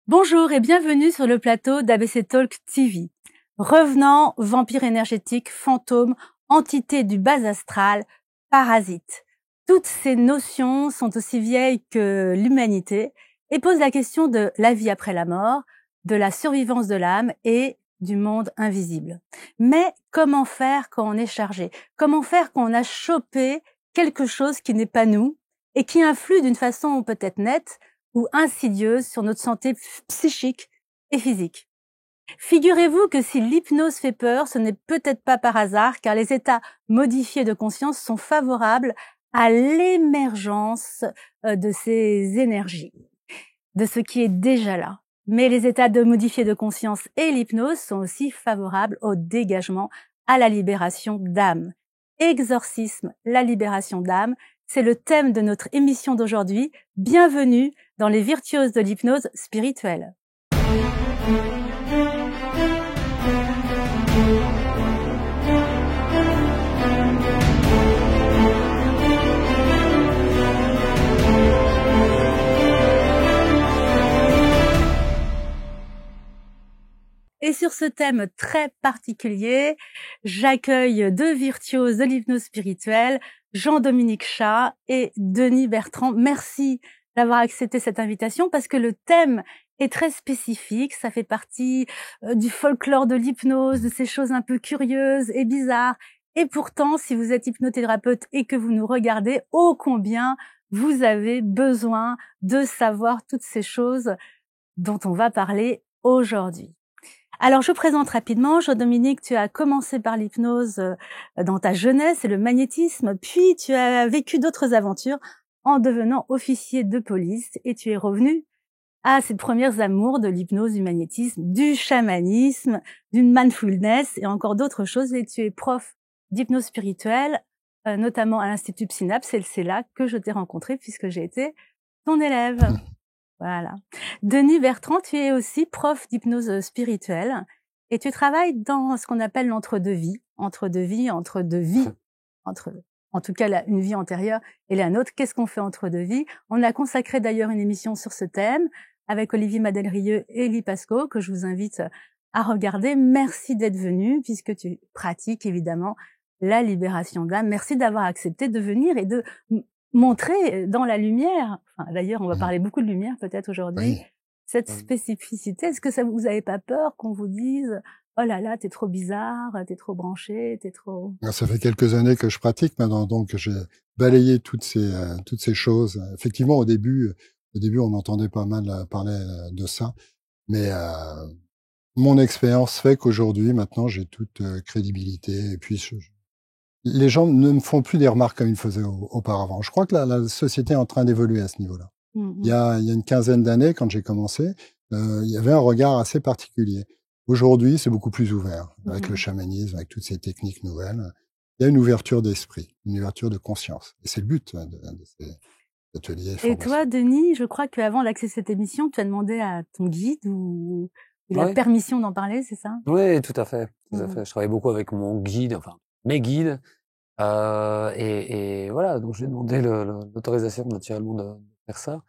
Bonjour et bienvenue sur le plateau d'ABC Talk TV. Revenants, vampires énergétiques, fantômes, entités du bas astral, parasites. Toutes ces notions sont aussi vieilles que l'humanité et posent la question de la vie après la mort, de la survivance de l'âme et du monde invisible. Mais comment faire quand on est chargé? Comment faire quand on a chopé quelque chose qui n'est pas nous et qui influe d'une façon peut-être nette ou insidieuse sur notre santé psychique et physique? Figurez-vous que si l'hypnose fait peur, ce n'est peut-être pas par hasard, car les états modifiés de conscience sont favorables à l'émergence de ces énergies, de ce qui est déjà là. Mais les états modifiés de conscience et l'hypnose sont aussi favorables au dégagement, à la libération d'âme. Exorcisme, la libération d'âme, c'est le thème de notre émission d'aujourd'hui. Bienvenue dans les virtuoses de l'hypnose spirituelle. Et sur ce thème très particulier, j'accueille deux virtuoses de l'hypnose spirituelle, Jean-Dominique Chat et Denis Bertrand. Merci d'avoir accepté cette invitation parce que le thème est très spécifique. Ça fait partie du folklore de l'hypnose, de ces choses un peu curieuses et bizarres. Et pourtant, si vous êtes hypnothérapeute et que vous nous regardez, ô combien vous avez besoin de savoir toutes ces choses dont on va parler aujourd'hui. Alors, je présente rapidement. Jean-Dominique, tu as commencé par l'hypnose dans ta jeunesse et le magnétisme, puis tu as vécu d'autres aventures en devenant officier de police et tu es revenu à ces premières amours de l'hypnose, du magnétisme, du chamanisme, du mindfulness et encore d'autres choses. Et tu es prof d'hypnose spirituelle, notamment à l'Institut Synapse, et c'est là que je t'ai rencontré puisque j'ai été ton élève. Voilà. Denis Bertrand, tu es aussi prof d'hypnose spirituelle et tu travailles dans ce qu'on appelle l'entre-deux-vies, en tout cas une vie antérieure et la nôtre. Qu'est-ce qu'on fait entre deux vies? On a consacré d'ailleurs une émission sur ce thème avec Olivier Madelrieux et Elie Pasco que je vous invite à regarder. Merci d'être venu puisque tu pratiques évidemment la libération d'âme. Merci d'avoir accepté de venir et de montrer dans la lumière, d'ailleurs on va parler beaucoup de lumière peut-être aujourd'hui, cette spécificité. Est-ce que ça vous avez pas peur qu'on vous dise « Oh là là, t'es trop bizarre, t'es trop branché, t'es trop… » Ça fait quelques années que je pratique maintenant, donc j'ai balayé toutes ces choses. Effectivement, au début, on entendait pas mal parler de ça, mais mon expérience fait qu'aujourd'hui, maintenant, j'ai toute crédibilité. Et puis, les gens ne me font plus des remarques comme ils faisaient auparavant. Je crois que la société est en train d'évoluer à ce niveau-là. Il y a une quinzaine d'années, quand j'ai commencé, il y avait un regard assez particulier. Aujourd'hui, c'est beaucoup plus ouvert. Avec le chamanisme, avec toutes ces techniques nouvelles, il y a une ouverture d'esprit, une ouverture de conscience. Et c'est le but de ces ateliers. Et toi, Denis, je crois qu'avant d'accéder à cette émission, tu as demandé à ton guide ou la permission d'en parler, c'est ça? Oui, tout à fait. Tout à fait. Je travaille beaucoup avec mon guide, enfin mes guides. Et voilà, donc j'ai demandé l'autorisation naturellement de faire ça.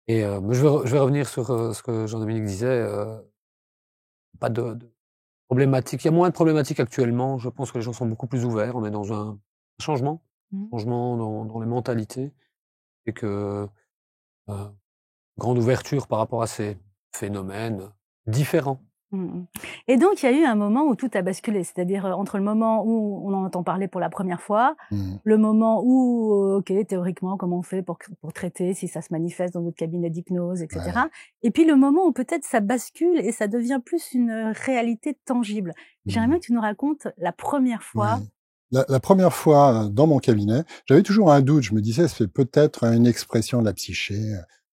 Et mais je vais revenir sur ce que Jean-Dominique disait. Pas de problématique. Il y a moins de problématiques actuellement. Je pense que les gens sont beaucoup plus ouverts. On est dans un changement, dans les mentalités, et que grande ouverture par rapport à ces phénomènes différents. Et donc, il y a eu un moment où tout a basculé, c'est-à-dire entre le moment où on en entend parler pour la première fois, le moment où, ok, théoriquement, comment on fait pour traiter, si ça se manifeste dans notre cabinet d'hypnose, etc. Et puis le moment où peut-être ça bascule et ça devient plus une réalité tangible. J'aimerais bien que tu nous racontes la première fois. La première fois dans mon cabinet, j'avais toujours un doute. Je me disais, c'est peut-être une expression de la psyché.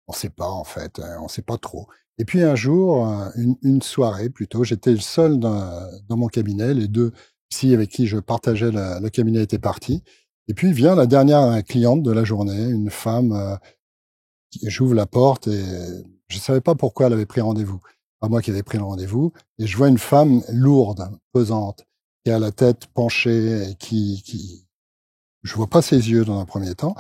On sait pas, en fait. On sait pas trop. Et puis un jour, une soirée plutôt, j'étais le seul dans mon cabinet. Les deux psys avec qui je partageais le cabinet étaient partis. Et puis vient la dernière cliente de la journée, une femme. J'ouvre la porte et je savais pas pourquoi elle avait pris rendez-vous. Pas moi qui avais pris le rendez-vous. Et je vois une femme lourde, pesante, qui a la tête penchée et je vois pas ses yeux dans un premier temps.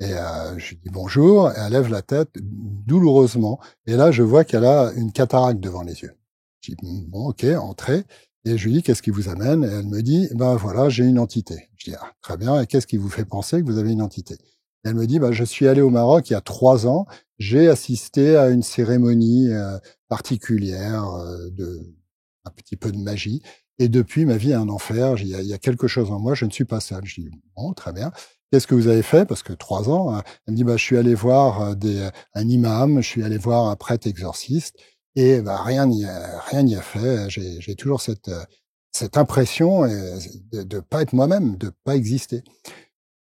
Et je lui dis bonjour, et elle lève la tête douloureusement. Et là, je vois qu'elle a une cataracte devant les yeux. Je dis bon, ok, entrez. Et je lui dis qu'est-ce qui vous amène? Et elle me dit ben voilà, j'ai une entité. Je dis ah, très bien. Et qu'est-ce qui vous fait penser que vous avez une entité? Et elle me dit ben je suis allé au Maroc il y a 3 ans. J'ai assisté à une cérémonie particulière de un petit peu de magie. Et depuis, ma vie est un enfer. Il y a quelque chose en moi. Je ne suis pas seul. Je dis bon, très bien. Qu'est-ce que vous avez fait? Parce que 3 ans, elle me dit, bah, je suis allé voir un imam, je suis allé voir un prêtre exorciste, et bah, rien n'y a fait. J'ai toujours cette impression de pas être moi-même, de pas exister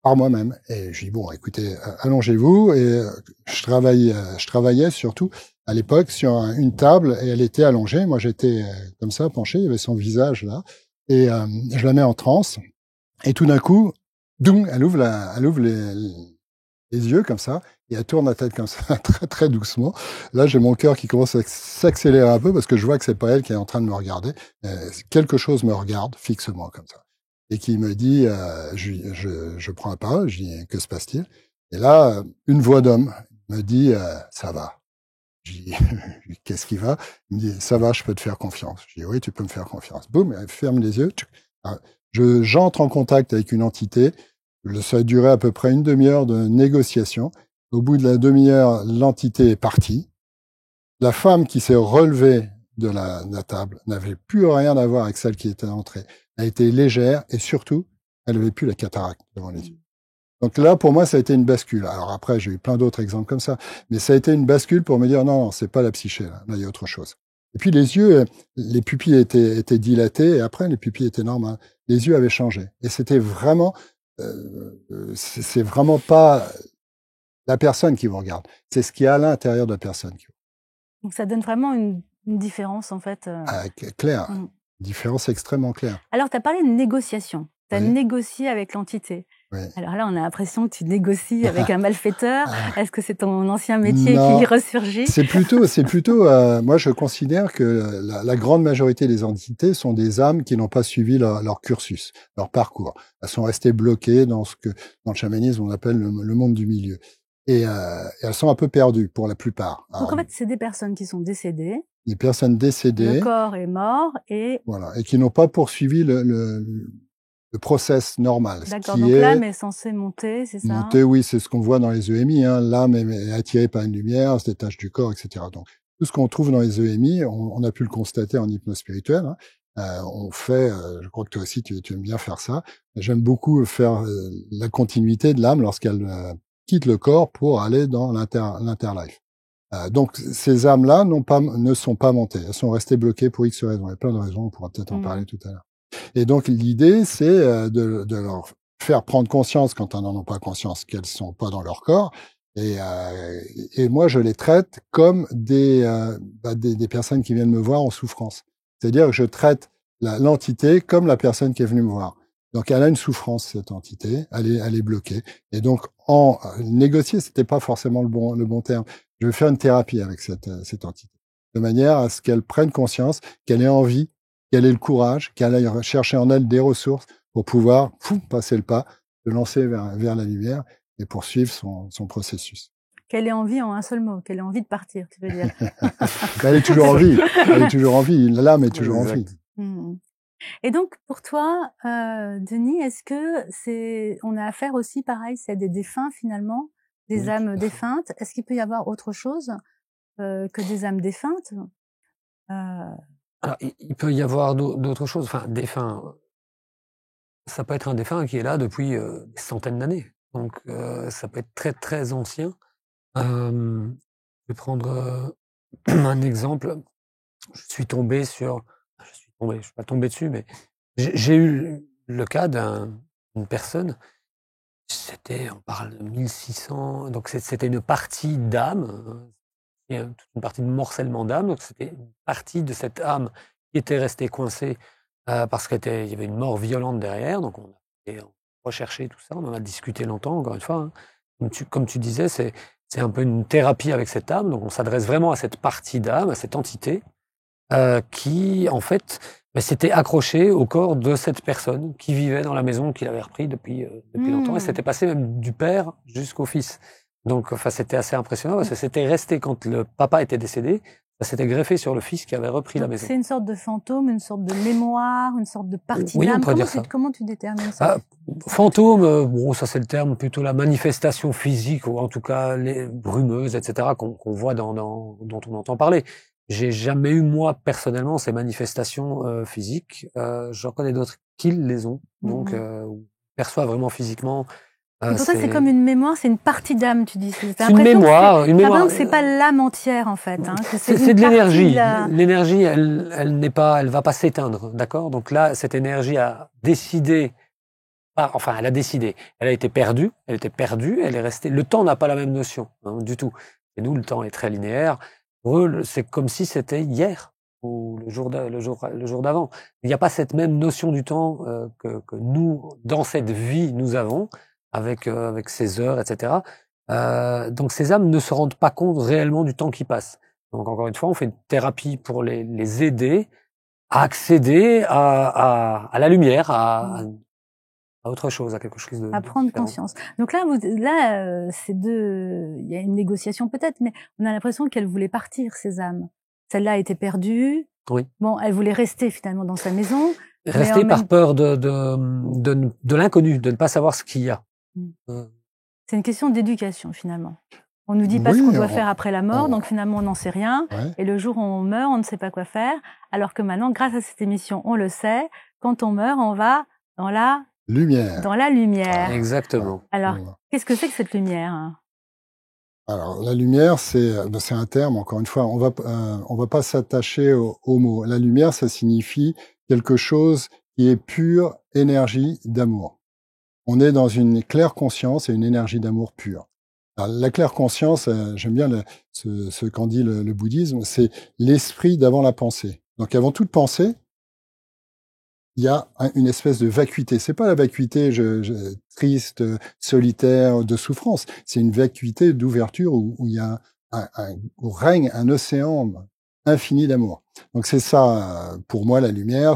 par moi-même. Et je dis, bon, écoutez, allongez-vous. Et je travaillais surtout à l'époque sur une table, et elle était allongée. Moi, j'étais comme ça, penché, il y avait son visage là. Et je la mets en transe. Et tout d'un coup, doum, elle ouvre les yeux comme ça, et elle tourne la tête comme ça, très très doucement. Là, j'ai mon cœur qui commence à s'accélérer un peu parce que je vois que c'est pas elle qui est en train de me regarder. Quelque chose me regarde fixement comme ça, et qui me dit, je prends la parole, je dis que se passe-t-il? Et là, une voix d'homme me dit, ça va. Je dis, qu'est-ce qui va? Il me dit, ça va, je peux te faire confiance. Je dis, oui, tu peux me faire confiance. Boum, elle ferme les yeux. J'entre en contact avec une entité. Ça a duré à peu près une demi-heure de négociation. Au bout de la demi-heure, l'entité est partie. La femme qui s'est relevée de la table n'avait plus rien à voir avec celle qui était entrée. Elle était légère et surtout, elle n'avait plus la cataracte devant les yeux. Donc là, pour moi, ça a été une bascule. Alors après, j'ai eu plein d'autres exemples comme ça, mais ça a été une bascule pour me dire non, c'est pas la psyché là, il y a autre chose. Et puis les yeux, les pupilles étaient dilatées, et après les pupilles étaient normales. Les yeux avaient changé, et c'était vraiment, c'est vraiment pas la personne qui vous regarde, c'est ce qu'il y a à l'intérieur de la personne. Donc ça donne vraiment une différence en fait. Claire, différence extrêmement claire. Alors tu as parlé de négociation, tu as Oui. négocié avec l'entité. Oui. Alors là, on a l'impression que tu négocies avec un malfaiteur. Est-ce que c'est ton ancien métier qui ressurgit? C'est plutôt, moi je considère que la grande majorité des entités sont des âmes qui n'ont pas suivi leur cursus, leur parcours. Elles sont restées bloquées dans ce que, dans le chamanisme, on appelle le monde du milieu. Et elles sont un peu perdues pour la plupart. Donc en fait, c'est des personnes qui sont décédées. Des personnes décédées. Le corps est mort et... Voilà. Et qui n'ont pas poursuivi le process normal. D'accord, donc l'âme est censée monter, c'est ça? Monter, oui, c'est ce qu'on voit dans les EMI. Hein. L'âme est attirée par une lumière, se détache du corps, etc. Donc, tout ce qu'on trouve dans les EMI, on a pu le constater en hypnose spirituelle. Hein. On fait, je crois que toi aussi, tu aimes bien faire ça. J'aime beaucoup faire la continuité de l'âme lorsqu'elle quitte le corps pour aller dans l'interlife. Donc, ces âmes-là ne sont pas montées. Elles sont restées bloquées pour X raisons. Il y a plein de raisons, on pourra peut-être en parler tout à l'heure. Et donc, l'idée, c'est de leur faire prendre conscience, quand elles n'en ont pas conscience, qu'elles sont pas dans leur corps. Et moi, je les traite comme des personnes qui viennent me voir en souffrance. C'est-à-dire que je traite l'entité comme la personne qui est venue me voir. Donc, elle a une souffrance, cette entité. Elle est bloquée. Et donc, négocier, c'était pas forcément le bon terme. Je vais faire une thérapie avec cette entité. De manière à ce qu'elle prenne conscience, qu'elle ait envie, qu'elle ait le courage, qu'elle aille chercher en elle des ressources pour pouvoir passer le pas, se lancer vers la lumière et poursuivre son processus. Qu'elle ait envie en un seul mot, qu'elle ait envie de partir, tu veux dire. Elle est toujours en vie, l'âme est toujours en vie. Et donc, pour toi, Denis, est-ce que on a affaire aussi, pareil, c'est des défunts finalement, des âmes défuntes? Est-ce qu'il peut y avoir autre chose que des âmes défuntes? Alors, il peut y avoir d'autres choses. Enfin, défunt, ça peut être un défunt qui est là depuis des centaines d'années. Donc, ça peut être très, très ancien. Je vais prendre un exemple. Je suis pas tombé dessus, mais j'ai eu le cas d'une personne. On parle de 1600. Donc, c'était une partie d'âme. Toute une partie de morcellement d'âme, donc c'était une partie de cette âme qui était restée coincée parce qu'il y avait une mort violente derrière, donc on a recherché tout ça, on en a discuté longtemps, encore une fois. Hein. Comme tu disais, c'est un peu une thérapie avec cette âme, donc on s'adresse vraiment à cette partie d'âme, à cette entité, qui, en fait, s'était accroché au corps de cette personne qui vivait dans la maison qu'il avait repris depuis longtemps. Et c'était passé même du père jusqu'au fils. Donc, enfin, c'était assez impressionnant parce que c'était resté quand le papa était décédé. Ça s'était greffé sur le fils qui avait repris la maison. C'est une sorte de fantôme, une sorte de mémoire, une sorte de partie Oui, d'âme. on pourrait dire ça. Comment tu détermines ça? Fantôme, bon, ça c'est le terme, plutôt la manifestation physique, ou en tout cas les brumeuses, etc., qu'on voit dont on entend parler. J'ai jamais eu, moi, personnellement, ces manifestations physiques. J'en connais d'autres qui les ont, donc perçoivent vraiment physiquement. Et pour toi, c'est comme une mémoire, c'est une partie d'âme, tu dis. C'est une mémoire. Une mémoire. C'est pas l'âme entière, en fait. Hein, c'est de l'énergie. L'énergie, elle va pas s'éteindre, d'accord? Donc là, cette énergie a décidé, enfin, elle a décidé. Elle a été perdue. Elle était perdue. Elle est restée. Le temps n'a pas la même notion, du tout. Et nous, le temps est très linéaire. Pour eux, c'est comme si c'était hier ou le jour d'avant. Il n'y a pas cette même notion du temps que nous, dans cette vie, nous avons. Avec ses heures, etc. Donc ces âmes ne se rendent pas compte réellement du temps qui passe. Donc encore une fois, on fait une thérapie pour les aider à accéder à la lumière, à autre chose, à quelque chose de à prendre différent. conscience. Donc là, c'est il y a une négociation peut-être, mais on a l'impression qu'elle voulait partir, ces âmes. Celle-là a été perdue. Oui. Bon, elle voulait rester finalement dans sa maison. Rester par peur de l'inconnu, de ne pas savoir ce qu'il y a. C'est une question d'éducation finalement. On nous dit pas ce qu'on doit faire après la mort, donc finalement on n'en sait rien. Ouais. Et le jour où on meurt, on ne sait pas quoi faire. Alors que maintenant, grâce à cette émission, on le sait. Quand on meurt, on va dans la lumière. Dans la lumière. Exactement. Alors, qu'est-ce que c'est que cette lumière? Alors, la lumière, c'est un terme. Encore une fois, on va pas s'attacher au mot. La lumière, ça signifie quelque chose qui est pure énergie d'amour. On est dans une claire conscience et une énergie d'amour pure. Alors, la claire conscience, j'aime bien ce qu'en dit le bouddhisme, c'est l'esprit d'avant la pensée. Donc avant toute pensée, il y a une espèce de vacuité. C'est pas la vacuité triste, solitaire, de souffrance. C'est une vacuité d'ouverture où il y a où règne un océan infini d'amour. Donc c'est ça, pour moi, la lumière.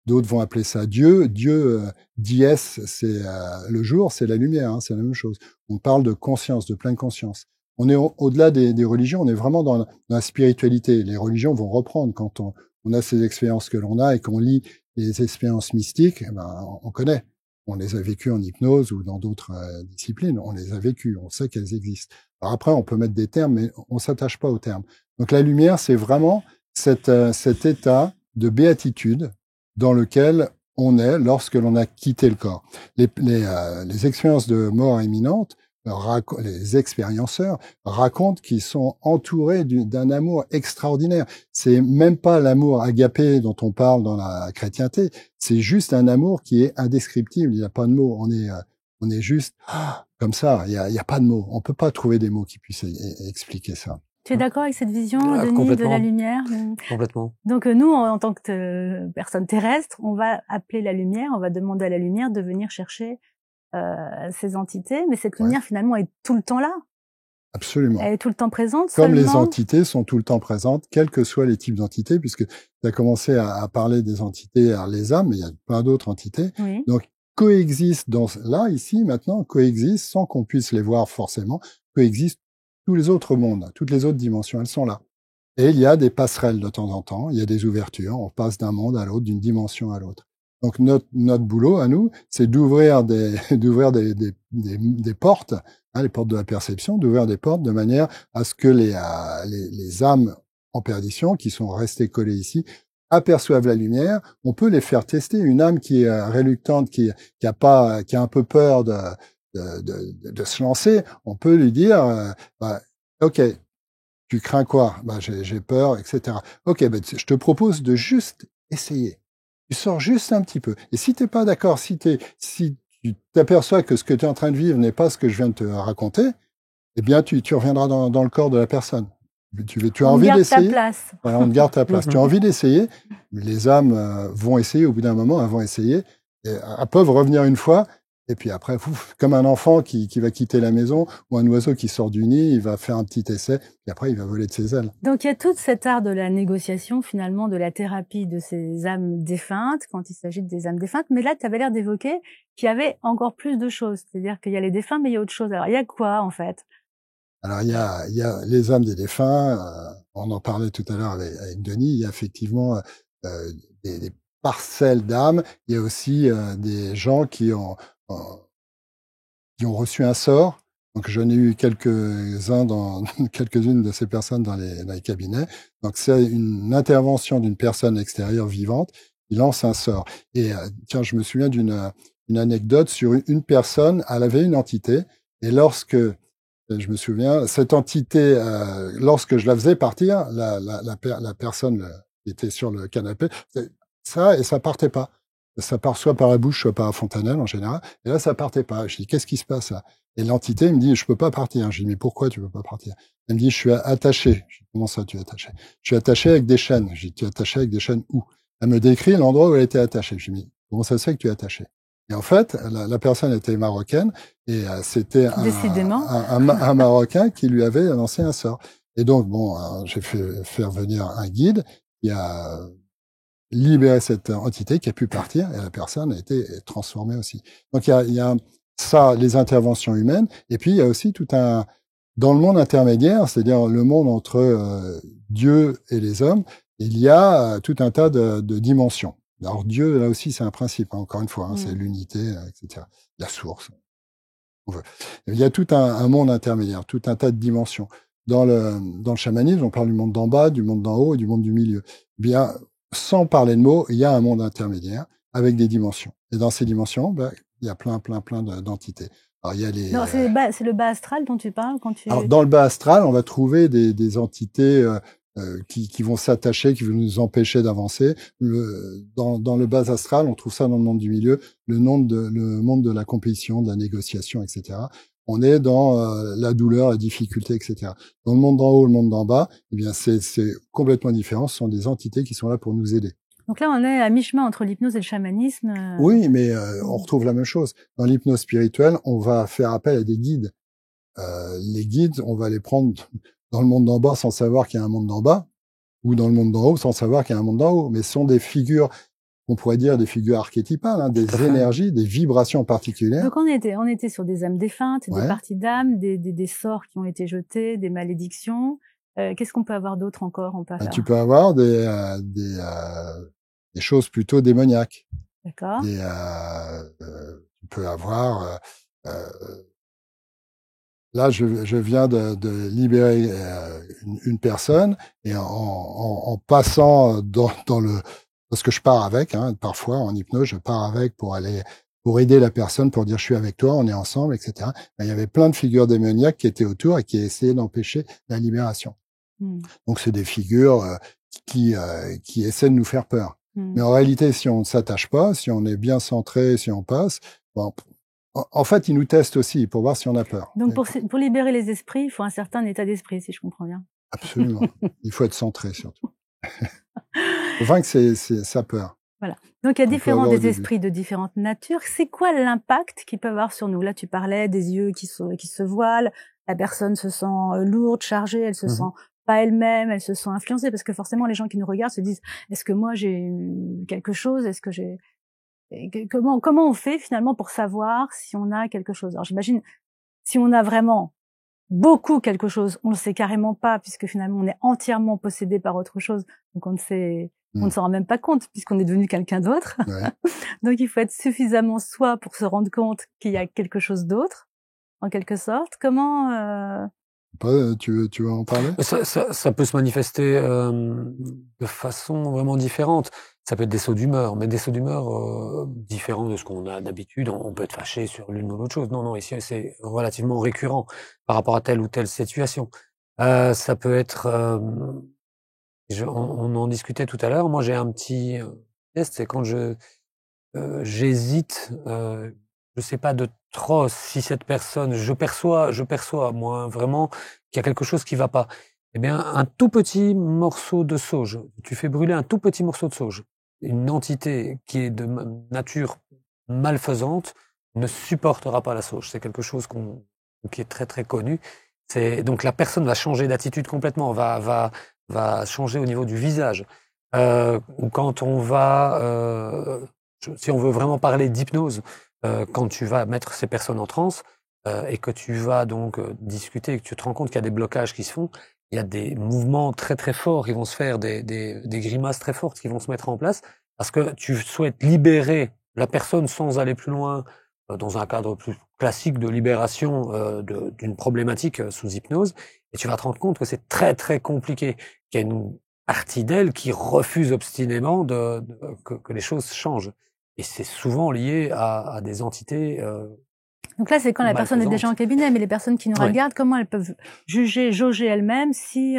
D'autres vont appeler ça Dieu. Dieu, dies, c'est le jour, c'est la lumière, hein, c'est la même chose. On parle de conscience, de pleine conscience. On est au-delà des religions, on est vraiment dans la spiritualité. Les religions vont reprendre quand on a ces expériences que l'on a et qu'on lit les expériences mystiques, on connaît. On les a vécues en hypnose ou dans d'autres disciplines. On les a vécues, on sait qu'elles existent. Alors après, on peut mettre des termes, mais on s'attache pas aux termes. Donc la lumière, c'est vraiment cet état de béatitude dans lequel on est lorsque l'on a quitté le corps. Les expériences de mort imminente, les expérienceurs racontent qu'ils sont entourés d'un amour extraordinaire. C'est même pas l'amour agapé dont on parle dans la chrétienté. C'est juste un amour qui est indescriptible. Il n'y a pas de mots. On est juste comme ça. Il y a pas de mots. On peut pas trouver des mots qui puissent expliquer ça. Tu es d'accord avec cette vision, Denis, de la lumière? Complètement. Donc nous, en tant que personne terrestre, on va appeler la lumière, on va demander à la lumière de venir chercher ces entités, mais cette lumière finalement est tout le temps là. Absolument. Elle est tout le temps présente. Comme les entités sont tout le temps présentes, quels que soient les types d'entités, puisque tu as commencé à parler des entités, les âmes, mais il y a plein d'autres entités. Oui. Donc coexistent ici, maintenant, coexistent sans qu'on puisse les voir forcément, coexistent tous les autres mondes, toutes les autres dimensions, elles sont là. Et il y a des passerelles de temps en temps, il y a des ouvertures, on passe d'un monde à l'autre, d'une dimension à l'autre. Donc notre boulot à nous, c'est d'ouvrir des portes, hein, les portes de la perception, d'ouvrir des portes de manière à ce que les âmes en perdition, qui sont restées collées ici, aperçoivent la lumière. On peut les faire tester. Une âme qui est réluctante, qui a un peu peur de se lancer, on peut lui dire ok, tu crains quoi? J'ai peur, etc. Ok, je te propose de juste essayer. Tu sors juste un petit peu. Et si t'es pas d'accord, si tu t'aperçois que ce que tu es en train de vivre n'est pas ce que je viens de te raconter, eh bien tu reviendras dans le corps de la personne. Tu as envie d'essayer. Voilà, on te garde ta place. Tu as envie d'essayer. Les âmes vont essayer. Au bout d'un moment, elles vont essayer. Et elles peuvent revenir une fois. Et puis après, comme un enfant qui va quitter la maison ou un oiseau qui sort du nid, il va faire un petit essai, puis après, il va voler de ses ailes. Donc il y a tout cet art de la négociation, finalement, de la thérapie de ces âmes défuntes, quand il s'agit des âmes défuntes. Mais là, tu avais l'air d'évoquer qu'il y avait encore plus de choses. C'est-à-dire qu'il y a les défunts, mais il y a autre chose. Alors, il y a quoi, en fait? Alors, il y a les âmes des défunts, on en parlait tout à l'heure avec Denis, il y a effectivement des parcelles d'âmes, il y a aussi des gens qui ont reçu un sort. Donc, j'en ai eu quelques-unes de ces personnes dans les cabinets. Donc, c'est une intervention d'une personne extérieure vivante qui lance un sort. Et tiens, je me souviens d'une anecdote sur une personne, elle avait une entité, et lorsque je me souviens, cette entité, lorsque je la faisais partir, la personne qui était sur le canapé, ça, et ça partait pas. Ça part soit par la bouche, soit par la fontanelle, en général. Et là, ça partait pas. Je dis, qu'est-ce qui se passe, là? Et l'entité me dit, je peux pas partir. Je dis, mais pourquoi tu peux pas partir? Elle me dit, je suis attaché. Je dis, comment ça, tu es attaché? Je suis attaché avec des chaînes. Je dis, tu es attaché avec des chaînes où? Elle me décrit l'endroit où elle était attachée. Je dis, mais comment ça se fait que tu es attaché? Et en fait, la personne était marocaine et c'était un Marocain qui lui avait lancé un sort. Et donc, bon, j'ai fait faire venir un guide qui a libéré cette entité qui a pu partir et la personne a été transformée aussi. Donc, il y a ça, les interventions humaines, et puis il y a aussi dans le monde intermédiaire, c'est-à-dire le monde entre Dieu et les hommes, il y a tout un tas de dimensions. Alors Dieu, là aussi, c'est un principe, hein, encore une fois, c'est l'unité, etc. La source. Il y a tout un monde intermédiaire, tout un tas de dimensions. Dans le chamanisme, on parle du monde d'en bas, du monde d'en haut et du monde du milieu. Bien, sans parler de mots, il y a un monde intermédiaire avec des dimensions. Et dans ces dimensions, il y a plein d'entités. Alors, il y a les. Non, c'est le bas astral dont tu parles quand tu. Alors, dans le bas astral, on va trouver des entités qui vont s'attacher, qui vont nous empêcher d'avancer. Dans le bas astral, on trouve ça dans le monde du milieu, le monde de la compétition, de la négociation, etc. On est dans la douleur, la difficulté, etc. Dans le monde d'en haut, le monde d'en bas, eh bien c'est complètement différent. Ce sont des entités qui sont là pour nous aider. Donc là, on est à mi-chemin entre l'hypnose et le chamanisme. Oui, mais on retrouve la même chose. Dans l'hypnose spirituelle, on va faire appel à des guides. Les guides, on va les prendre dans le monde d'en bas sans savoir qu'il y a un monde d'en bas, ou dans le monde d'en haut sans savoir qu'il y a un monde d'en haut. Mais ce sont des figures, on pourrait dire des figures archétypales, hein, des énergies, des vibrations particulières. Donc on était sur des âmes défuntes, des parties d'âmes, des sorts qui ont été jetés, des malédictions. Qu'est-ce qu'on peut avoir d'autre encore? Tu peux avoir des choses plutôt démoniaques. D'accord. Tu peux avoir là, je viens de libérer une personne et en passant parce que je pars avec, hein, parfois en hypnose, je pars avec pour aider la personne, pour dire je suis avec toi, on est ensemble, etc. Mais il y avait plein de figures démoniaques qui étaient autour et qui essayaient d'empêcher la libération. Donc c'est des figures qui essaient de nous faire peur. Mais en réalité, si on ne s'attache pas, si on est bien centré, si on passe, bon, en fait, ils nous testent aussi pour voir si on a peur. Donc, pour libérer les esprits, il faut un certain état d'esprit, si je comprends bien. Absolument. Il faut être centré, surtout. Il faut vaincre sa peur. Voilà. Donc, il y a des esprits de différentes natures. C'est quoi l'impact qu'ils peuvent avoir sur nous? Là, tu parlais des yeux qui se voilent. La personne se sent lourde, chargée, elle se sent pas elle-même, elle se sent influencée, parce que forcément, les gens qui nous regardent se disent, est-ce que moi j'ai quelque chose? Est-ce que j'ai... Comment on fait finalement pour savoir si on a quelque chose? Alors j'imagine, si on a vraiment beaucoup quelque chose, on ne le sait carrément pas, puisque finalement on est entièrement possédé par autre chose, donc on ne s'en rend même pas compte puisqu'on est devenu quelqu'un d'autre. Ouais. Donc il faut être suffisamment soi pour se rendre compte qu'il y a quelque chose d'autre, en quelque sorte. Comment Tu veux en parler? Ça peut se manifester de façon vraiment différente. Ça peut être des sauts d'humeur, mais des sauts d'humeur différents de ce qu'on a d'habitude. On peut être fâché sur l'une ou l'autre chose. Non, ici c'est relativement récurrent par rapport à telle ou telle situation. Ça peut être... on en discutait tout à l'heure. Moi, j'ai un petit test, c'est quand j'hésite... je sais pas de trop si cette personne, je perçois, moi, vraiment, qu'il y a quelque chose qui va pas. Eh bien, un tout petit morceau de sauge. Tu fais brûler un tout petit morceau de sauge. Une entité qui est de nature malfaisante ne supportera pas la sauge. C'est quelque chose qui est très très connu. Donc la personne va changer d'attitude complètement, va changer au niveau du visage. Ou quand on va, si on veut vraiment parler d'hypnose, quand tu vas mettre ces personnes en transe et que tu vas donc discuter et que tu te rends compte qu'il y a des blocages qui se font, il y a des mouvements très très forts qui vont se faire, des grimaces très fortes qui vont se mettre en place parce que tu souhaites libérer la personne sans aller plus loin dans un cadre plus classique de libération d'une problématique sous hypnose, et tu vas te rendre compte que c'est très très compliqué, qu'il y a une partie d'elle qui refuse obstinément que les choses changent. Et c'est souvent lié à des entités Donc là, c'est quand la personne est déjà en cabinet, mais les personnes qui nous regardent, comment elles peuvent jauger elles-mêmes si...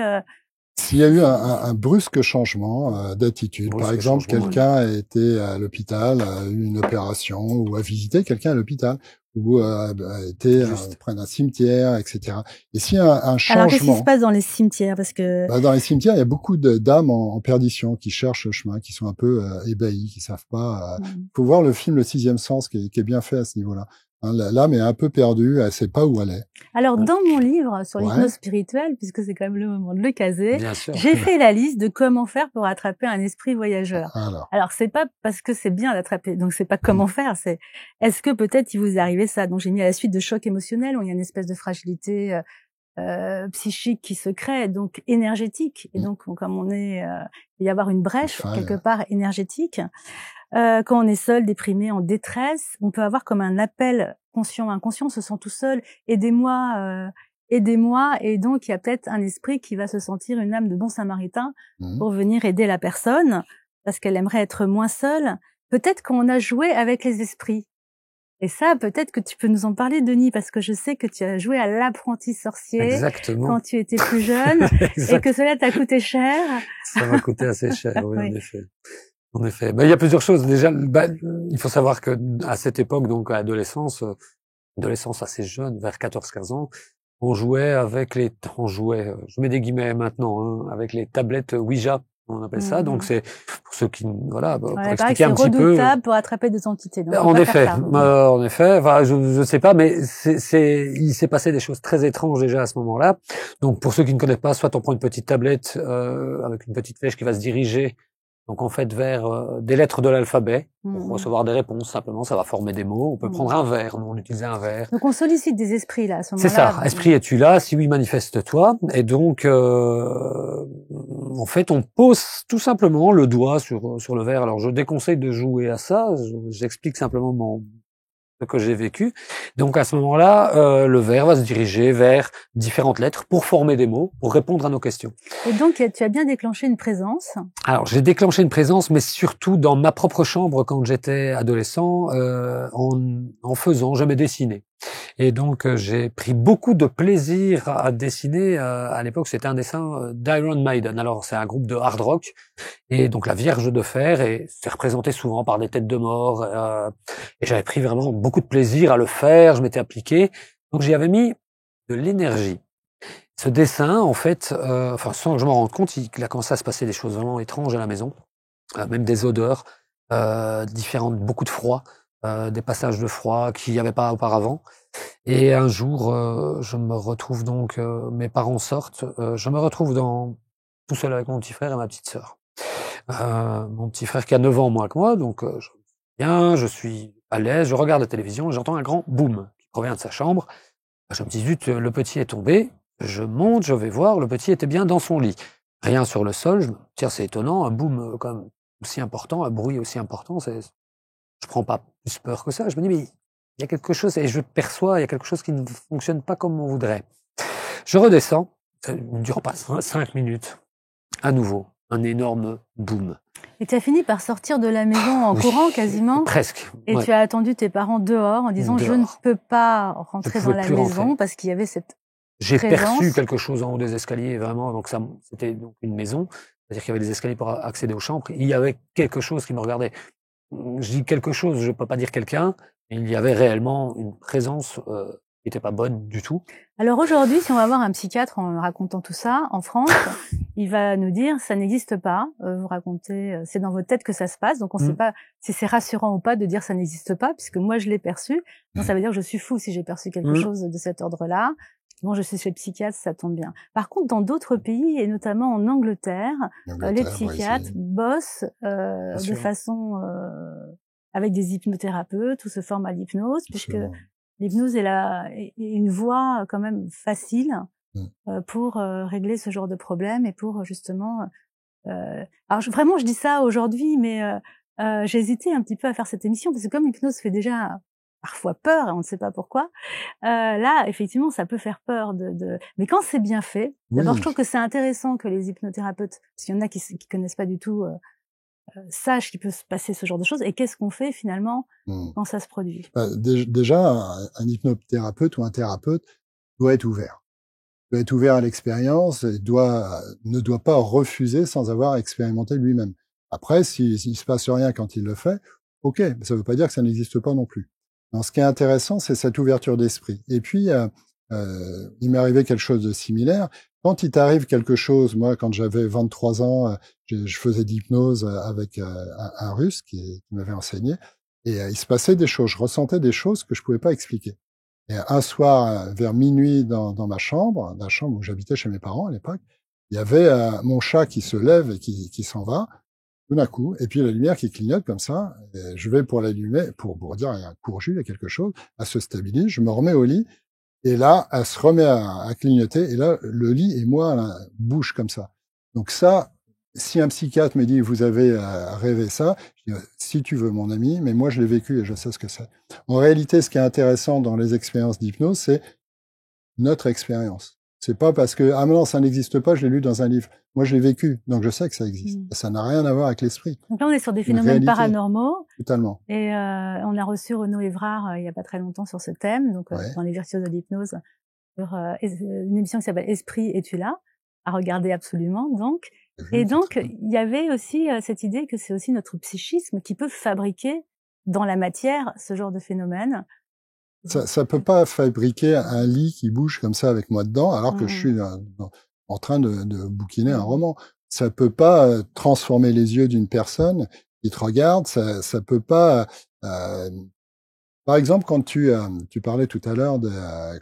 S'il y a eu un brusque changement d'attitude, par exemple, quelqu'un a été à l'hôpital, a eu une opération, ou a visité quelqu'un à l'hôpital, ou a été près d'un cimetière, etc. Et s'il y a un changement... Alors, qu'est-ce qui se passe dans les cimetières? Parce que dans les cimetières, il y a beaucoup d'âmes en perdition qui cherchent le chemin, qui sont un peu ébahis, qui savent pas... faut voir le film Le Sixième Sens, qui est bien fait à ce niveau-là. L'âme est un peu perdue, elle sait pas où elle est. Alors, dans mon livre sur l'hypnose spirituelle, puisque c'est quand même le moment de le caser, j'ai fait la liste de comment faire pour attraper un esprit voyageur. Alors, c'est pas parce que c'est bien d'attraper, donc c'est pas comment faire, c'est est-ce que peut-être il vous est arrivé ça? Donc, j'ai mis à la suite de chocs émotionnels où il y a une espèce de fragilité psychique qui se crée, donc énergétique. Et donc, comme il va y avoir une brèche quelque part énergétique. Quand on est seul, déprimé, en détresse, on peut avoir comme un appel conscient, inconscient, on se sent tout seul, aidez-moi, aidez-moi, et donc il y a peut-être un esprit qui va se sentir une âme de bon samaritain pour venir aider la personne, parce qu'elle aimerait être moins seule. Peut-être qu'on a joué avec les esprits. Et ça, peut-être que tu peux nous en parler, Denis, parce que je sais que tu as joué à l'apprenti sorcier quand tu étais plus jeune, et que cela t'a coûté cher. Ça m'a coûté assez cher, oui, en effet. En effet. Il y a plusieurs choses. Déjà, il faut savoir que à cette époque, donc à adolescence assez jeune, vers 14-15 ans, on jouait, je mets des guillemets maintenant, hein, avec les tablettes Ouija, on appelle ça. Donc c'est pour ceux qui, pour expliquer un petit peu. C'est redoutable pour attraper des entités. Donc en effet, enfin, je sais pas, mais il s'est passé des choses très étranges déjà à ce moment-là. Donc pour ceux qui ne connaissent pas, soit on prend une petite tablette avec une petite flèche qui va se diriger. Donc en fait vers des lettres de l'alphabet pour recevoir des réponses. Simplement, ça va former des mots. On peut prendre un verre. Nous, on utilisait un verre. Donc on sollicite des esprits là à ce moment-là. C'est ça. Esprit, es-tu là? Si oui, manifeste-toi. Et donc en fait, on pose tout simplement le doigt sur le verre. Alors je déconseille de jouer à ça. J'explique simplement ce que j'ai vécu. Donc à ce moment-là, le verre va se diriger vers différentes lettres pour former des mots, pour répondre à nos questions. Et donc tu as bien déclenché une présence. Alors j'ai déclenché une présence, mais surtout dans ma propre chambre quand j'étais adolescent, en faisant, j'aimais dessiner. Et donc j'ai pris beaucoup de plaisir à dessiner. À l'époque, c'était un dessin d'Iron Maiden. Alors c'est un groupe de hard rock, et donc la Vierge de fer, et c'est représenté souvent par des têtes de mort. Et j'avais pris vraiment beaucoup de plaisir à le faire. Je m'étais appliqué, donc j'y avais mis de l'énergie. Ce dessin, en fait, sans que je m'en rende compte, il a commencé à se passer des choses vraiment étranges à la maison, même des odeurs différentes, beaucoup de froid, des passages de froid qu'il n'y avait pas auparavant. Et un jour, je me retrouve donc, mes parents sortent, je me retrouve tout seul avec mon petit frère et ma petite sœur. Mon petit frère qui a 9 ans moins que moi, donc je suis à l'aise, je regarde la télévision et j'entends un grand boum qui provient de sa chambre. Je me dis, zut, le petit est tombé. Je monte, je vais voir, le petit était bien dans son lit. Rien sur le sol, je me dis, tiens, c'est étonnant, un boom quand même aussi important, un bruit aussi important, je prends pas plus peur que ça. Je me dis, mais il y a quelque chose, et je perçois, il y a quelque chose qui ne fonctionne pas comme on voudrait. Je redescends, ça ne dure pas 5 minutes. À nouveau, un énorme boom. Et tu as fini par sortir de la maison en courant quasiment. Presque. Et tu as attendu tes parents dehors en disant je ne peux pas rentrer dans la maison parce qu'il y avait cette J'ai perçu quelque chose en haut des escaliers, vraiment. Donc c'était donc une maison, c'est-à-dire qu'il y avait des escaliers pour accéder aux chambres. Il y avait quelque chose qui me regardait. Je dis quelque chose, je peux pas dire quelqu'un, mais il y avait réellement une présence était pas bonne du tout. Alors aujourd'hui, si on va voir un psychiatre en racontant tout ça, en France, il va nous dire ça n'existe pas. Vous racontez, c'est dans votre tête que ça se passe. Donc on ne sait pas si c'est rassurant ou pas de dire ça n'existe pas, puisque moi je l'ai perçu. Donc ça veut dire que je suis fou si j'ai perçu quelque chose de cet ordre-là. Bon, je suis chez le psychiatre, ça tombe bien. Par contre, dans d'autres pays, et notamment en Angleterre, les psychiatres bossent de façon avec des hypnothérapeutes ou se forment à l'hypnose, puisque l'hypnose est une voie quand même facile pour régler ce genre de problème et pour justement... alors vraiment, je dis ça aujourd'hui, mais j'ai hésité un petit peu à faire cette émission parce que comme l'hypnose fait déjà parfois peur et on ne sait pas pourquoi, là, effectivement, ça peut faire peur. Mais quand c'est bien fait, d'abord, je trouve que c'est intéressant que les hypnothérapeutes, parce qu'il y en a qui connaissent pas du tout... sachent qu'il peut se passer ce genre de choses et qu'est-ce qu'on fait finalement quand ça se produit. Déjà, un hypnothérapeute ou un thérapeute doit être ouvert. Doit être ouvert à l'expérience et ne doit pas refuser sans avoir expérimenté lui-même. Après, s'il se passe rien quand il le fait, ok, mais ça veut pas dire que ça n'existe pas non plus. Donc, ce qui est intéressant, c'est cette ouverture d'esprit. Et puis, il m'est arrivé quelque chose de similaire. Quand il t'arrive quelque chose, moi, quand j'avais 23 ans, je faisais de l'hypnose avec un Russe qui m'avait enseigné, et il se passait des choses, je ressentais des choses que je pouvais pas expliquer. Et un soir, vers minuit, dans ma chambre, la chambre où j'habitais chez mes parents à l'époque, il y avait mon chat qui se lève et qui s'en va, tout d'un coup, et puis la lumière qui clignote comme ça, et je vais pour l'allumer, pour dire, il y a un courju, il y a quelque chose, elle se stabilise, je me remets au lit, et là, elle se remet à clignoter, et là, le lit et moi, là, bougent comme ça. Donc ça, si un psychiatre me dit, vous avez rêvé ça, je dis, si tu veux, mon ami, mais moi, je l'ai vécu et je sais ce que c'est. En réalité, ce qui est intéressant dans les expériences d'hypnose, c'est notre expérience. C'est pas parce que, ah non, ça n'existe pas, je l'ai lu dans un livre. Moi, je l'ai vécu, donc je sais que ça existe. Ça n'a rien à voir avec l'esprit. Donc là, on est sur des phénomènes paranormaux. Totalement. Et on a reçu Renaud Évrard il y a pas très longtemps sur ce thème, donc dans les Virtuoses de l'hypnose, sur une émission qui s'appelle Esprit, es-tu là? À regarder absolument, donc. Et donc, il y avait aussi cette idée que c'est aussi notre psychisme qui peut fabriquer dans la matière ce genre de phénomène. Ça peut pas fabriquer un lit qui bouge comme ça avec moi dedans, alors que je suis en train de bouquiner un roman. Ça peut pas transformer les yeux d'une personne qui te regarde. Ça peut pas. Par exemple, quand tu parlais tout à l'heure de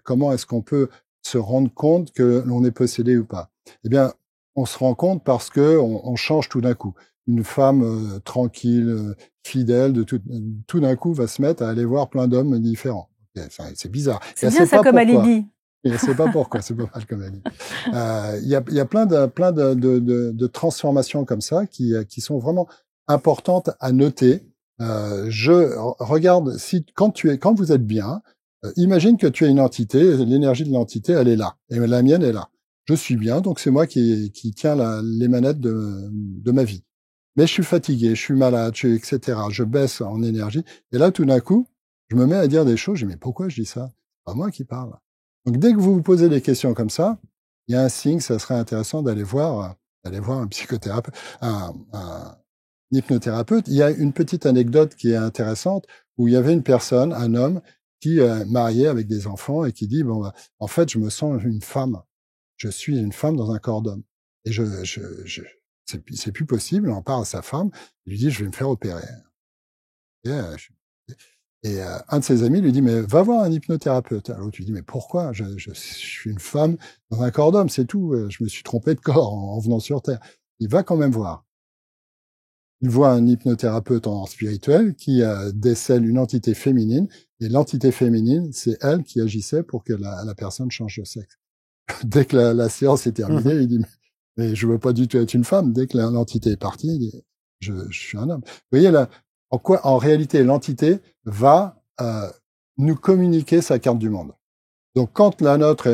comment est-ce qu'on peut se rendre compte que l'on est possédé ou pas. Eh bien, on se rend compte parce que on change tout d'un coup. Une femme tranquille, fidèle, tout d'un coup va se mettre à aller voir plein d'hommes différents. Enfin, c'est bizarre. C'est bien ça comme alibi. Je sais pas pourquoi, c'est pas mal comme alibi. Il y a plein de transformations comme ça qui sont vraiment importantes à noter. Je regarde quand vous êtes bien, imagine que tu as une entité, l'énergie de l'entité, elle est là, et la mienne est là. Je suis bien, donc c'est moi qui tiens les manettes de ma vie. Mais je suis fatigué, je suis malade, etc. Je baisse en énergie, et là tout d'un coup, je me mets à dire des choses, je dis mais pourquoi je dis ça? C'est pas moi qui parle. Donc dès que vous vous posez des questions comme ça, il y a un signe, ça serait intéressant d'aller voir un psychothérapeute, un hypnothérapeute. Il y a une petite anecdote qui est intéressante où il y avait une personne, un homme, qui marié avec des enfants et qui dit bon, en fait, je me sens une femme. Je suis une femme dans un corps d'homme. Et c'est plus possible. On parle à sa femme. Il lui dit je vais me faire opérer. Et un de ses amis lui dit mais va voir un hypnothérapeute. Alors l'autre lui dit mais pourquoi? Je suis une femme dans un corps d'homme, c'est tout. Je me suis trompé de corps en venant sur Terre. Il va quand même voir. Il voit un hypnothérapeute en spirituel qui décèle une entité féminine, et l'entité féminine, c'est elle qui agissait pour que la personne change de sexe. Dès que la séance est terminée, il dit mais je veux pas du tout être une femme. Dès que l'entité est partie, il dit je suis un homme. Vous voyez là, en réalité, l'entité va nous communiquer sa carte du monde. Donc quand la nôtre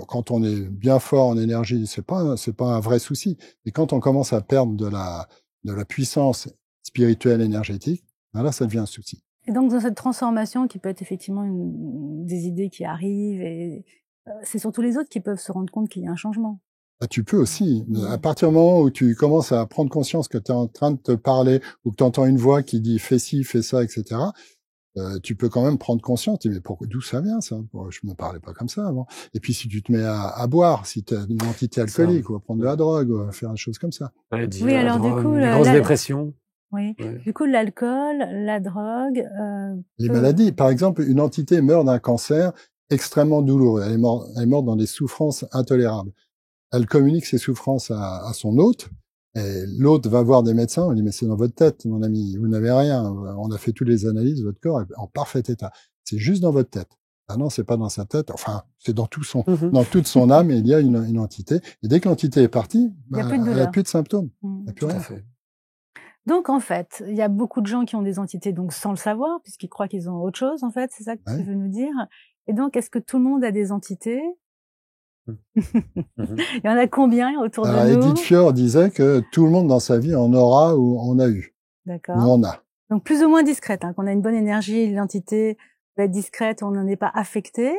quand on est bien fort en énergie, c'est pas un vrai souci. Mais quand on commence à perdre de la puissance spirituelle énergétique, là ça devient un souci. Et donc dans cette transformation qui peut être effectivement des idées qui arrivent, et c'est surtout les autres qui peuvent se rendre compte qu'il y a un changement. Tu peux aussi. À partir du moment où tu commences à prendre conscience que tu es en train de te parler ou que tu entends une voix qui dit fais ci, fais ça, etc., tu peux quand même prendre conscience. Mais pourquoi, d'où ça vient ça? Je me parlais pas comme ça avant. Et puis si tu te mets à boire, si tu as une entité alcoolique, ou à prendre de la drogue, ou à faire des choses comme ça. Maladie, Oui, la alors du drogue, coup, une grosse dépression. oui, Ouais. du coup, l'alcool, la drogue, Les maladies, par exemple, une entité meurt d'un cancer extrêmement douloureux. Elle est morte dans des souffrances intolérables. Elle communique ses souffrances à son hôte. Et l'hôte va voir des médecins, on dit mais c'est dans votre tête, mon ami, vous n'avez rien. On a fait toutes les analyses, votre corps est en parfait état. C'est juste dans votre tête. Ah non, c'est pas dans sa tête. Enfin, c'est dans dans toute son âme. Et il y a une entité. Et dès que l'entité est partie, il n'y a plus de elle douleur. a plus de symptômes. Il n'y a plus Tout rien. à fait. Donc, en fait, il y a beaucoup de gens qui ont des entités, donc sans le savoir, puisqu'ils croient qu'ils ont autre chose, en fait, c'est ça que tu veux nous dire. Et donc, est-ce que tout le monde a des entités? Il y en a combien autour de nous? Edith Fior disait que tout le monde dans sa vie en aura ou en a eu. D'accord. Ou en a. Donc, plus ou moins discrète, qu'on a une bonne énergie, l'entité peut être discrète, on n'en est pas affecté.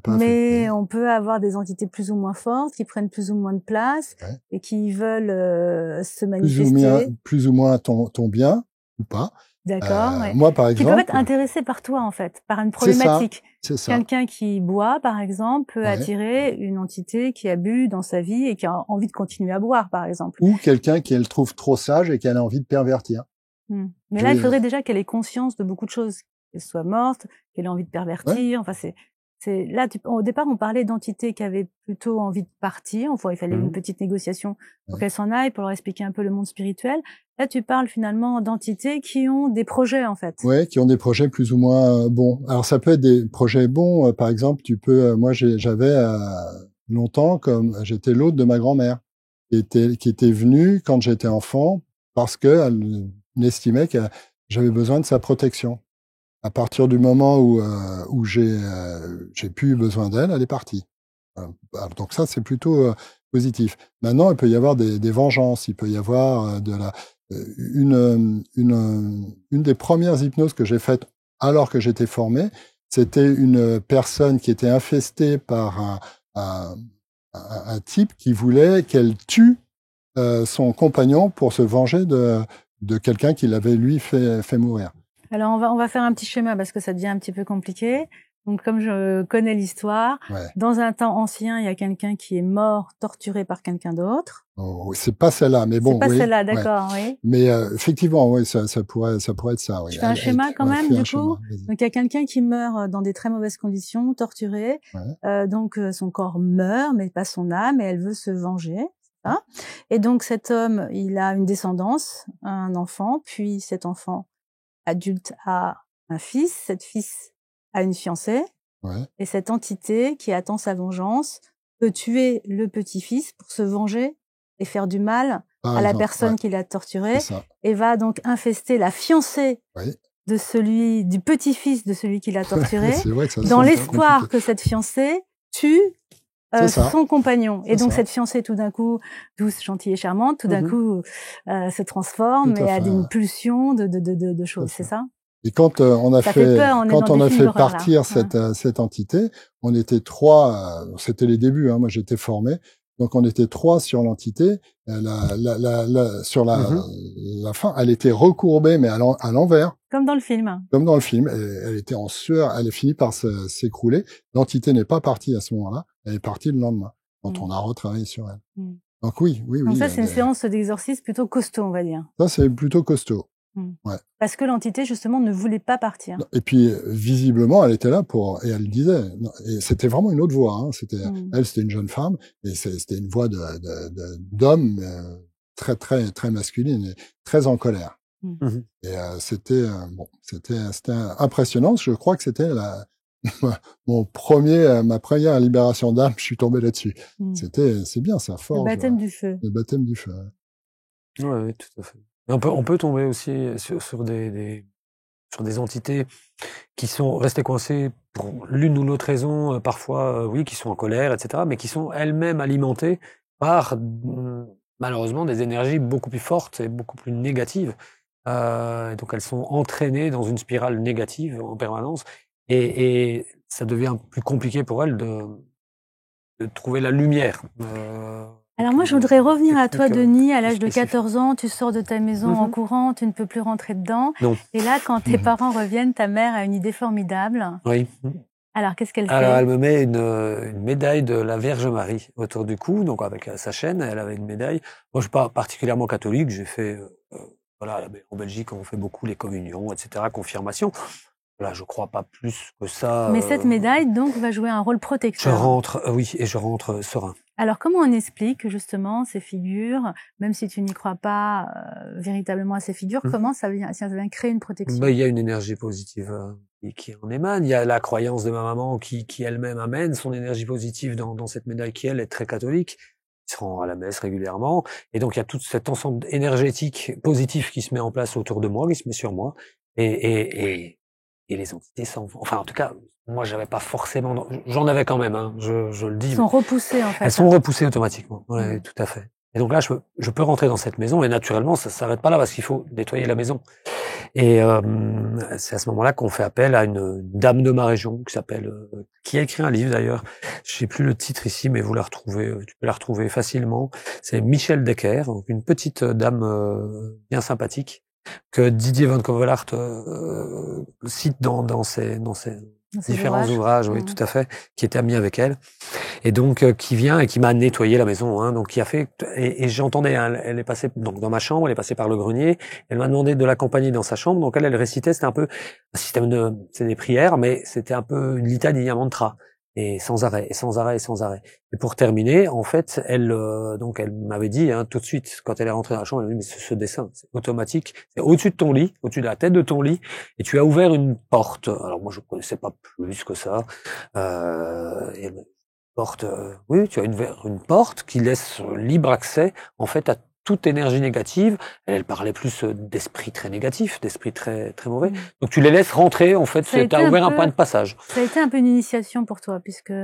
Mais on peut avoir des entités plus ou moins fortes, qui prennent plus ou moins de place et qui veulent se manifester. Plus ou moins ton bien ou pas. D'accord. Moi, par exemple, qui peuvent être intéressés par toi, en fait, par une problématique. C'est ça. Quelqu'un qui boit, par exemple, peut attirer une entité qui a bu dans sa vie et qui a envie de continuer à boire, par exemple. Ou quelqu'un qui elle trouve trop sage et qu'elle a envie de pervertir. Mais là, il faudrait déjà qu'elle ait conscience de beaucoup de choses, qu'elle soit morte, qu'elle ait envie de pervertir. Enfin, là, au départ, on parlait d'entités qui avaient plutôt envie de partir. Enfin, il fallait une petite négociation pour qu'elles s'en aillent, pour leur expliquer un peu le monde spirituel. Là, tu parles finalement d'entités qui ont des projets, en fait. Ouais, qui ont des projets plus ou moins bons. Alors, ça peut être des projets bons. Par exemple, moi, j'avais longtemps, comme j'étais l'hôte de ma grand-mère, qui était venue quand j'étais enfant parce qu'elle estimait que j'avais besoin de sa protection. À partir du moment où j'ai plus besoin d'elle, elle est partie. Donc ça, c'est plutôt positif. Maintenant, il peut y avoir des vengeances. Il peut y avoir une des premières hypnoses que j'ai faites alors que j'étais formé. C'était une personne qui était infestée par un type qui voulait qu'elle tue son compagnon pour se venger de quelqu'un qui l'avait lui fait mourir. Alors, on va faire un petit schéma parce que ça devient un petit peu compliqué. Donc, comme je connais l'histoire, dans un temps ancien, il y a quelqu'un qui est mort, torturé par quelqu'un d'autre. Oh, c'est pas celle-là, mais bon. C'est pas celle-là, d'accord, oui. Mais effectivement, oui, ça pourrait être ça. Oui. Je fais un schéma quand même, du coup. Donc, il y a quelqu'un qui meurt dans des très mauvaises conditions, torturé. Donc, son corps meurt, mais pas son âme, et elle veut se venger. Hein. Et donc, cet homme, il a une descendance, un enfant, puis cet enfant adulte a un fils, cet fils a une fiancée, et cette entité qui attend sa vengeance peut tuer le petit-fils pour se venger et faire du mal à la personne qui l'a torturé, et va donc infester la fiancée du petit-fils de celui qui l'a torturé, dans l'espoir que cette fiancée tue son compagnon. Et donc cette fiancée, tout d'un coup, douce, gentille et charmante, tout d'un coup se transforme et a une pulsion de choses, c'est ça? Et quand on a fait partir cette entité, on était 3, c'était les débuts, moi j'étais formé, donc on était 3 sur l'entité. Sur la fin, elle était recourbée, mais à l'envers. Comme dans le film. Comme dans le film. Elle était en sueur, elle est finie par s'écrouler. L'entité n'est pas partie à ce moment-là, elle est partie le lendemain, quand on a retravaillé sur elle. Donc oui. Donc ça, c'est une séance d'exorcisme plutôt costaud, on va dire. Ça, c'est plutôt costaud. Parce que l'entité, justement, ne voulait pas partir. Et puis, visiblement, elle était là et elle disait, et c'était vraiment une autre voix, c'était une jeune femme, et c'était une voix d'homme, très, très, très masculine, et très en colère. Et c'était impressionnant. Je crois que c'était ma première libération d'âme. Je suis tombé là-dessus. C'est bien, ça forge. Le baptême du feu. Le baptême du feu. Oui, tout à fait. On peut tomber aussi sur des entités qui sont restées coincées pour l'une ou l'autre raison, parfois, qui sont en colère, etc., mais qui sont elles-mêmes alimentées par, malheureusement, des énergies beaucoup plus fortes et beaucoup plus négatives. Et donc, elles sont entraînées dans une spirale négative en permanence, et ça devient plus compliqué pour elles de trouver la lumière. Alors moi, je voudrais revenir à toi, technique, Denis. À l'âge de spécifique. 14 ans, tu sors de ta maison en courant, tu ne peux plus rentrer dedans. Non. Et là, quand tes parents reviennent, ta mère a une idée formidable. Oui. Alors, qu'est-ce qu'elle Alors, fait? elle me met une médaille de la Vierge Marie autour du cou, donc avec sa chaîne, elle avait une médaille. Moi, je suis pas particulièrement catholique, j'ai fait, voilà, en Belgique, on fait beaucoup les communions, etc., confirmation. Voilà, je crois pas plus que ça. Mais cette médaille, donc, va jouer un rôle Je protecteur. rentre, oui, et je rentre serein. Alors, comment on explique justement ces figures, même si tu n'y crois pas véritablement à ces figures, comment ça vient créer une protection? Ben, il y a une énergie positive qui en émane. Il y a la croyance de ma maman qui elle-même amène son énergie positive dans cette médaille qui, elle, est très catholique. Il se rend à la messe régulièrement. Et donc, il y a tout cet ensemble énergétique positif qui se met en place autour de moi, qui se met sur moi. Et les entités s'en vont. Enfin, en tout cas, moi, j'avais pas forcément... J'en avais quand même, hein, je le dis. Elles sont repoussées, en fait. Elles sont repoussées automatiquement. Ouais, tout à fait. Et donc là, je peux rentrer dans cette maison et naturellement, ça s'arrête pas là parce qu'il faut nettoyer la maison. Et c'est à ce moment-là qu'on fait appel à une dame de ma région qui a écrit un livre d'ailleurs. Je sais plus le titre ici, mais vous la retrouvez, tu peux la retrouver facilement. C'est Michel Decker, donc une petite dame bien sympathique que Didier Van Covelart cite dans ses différents ouvrages, oui, tout à fait, qui était ami avec elle, et donc qui vient et qui m'a nettoyé la maison, hein, donc qui a fait, et j'entendais, hein, elle est passée donc dans ma chambre, elle est passée par le grenier, elle m'a demandé de l'accompagner dans sa chambre, donc elle récitait, c'était un peu un système c'est des prières, mais c'était un peu une litanie, un mantra, et sans arrêt, et sans arrêt, et sans arrêt. Et pour terminer, en fait, elle m'avait dit, hein, tout de suite, quand elle est rentrée dans la chambre, elle m'a dit, mais ce dessin, c'est automatique, c'est au-dessus de ton lit, au-dessus de la tête de ton lit, et tu as ouvert une porte. Alors moi, je connaissais pas plus que ça. Et elle porte, oui, tu as une porte qui laisse libre accès, en fait, à toute énergie négative. Elle parlait plus d'esprit très négatif, d'esprit très très mauvais. Donc tu les laisses rentrer, en fait, tu as ouvert un point de passage. Ça a été un peu une initiation pour toi, puisque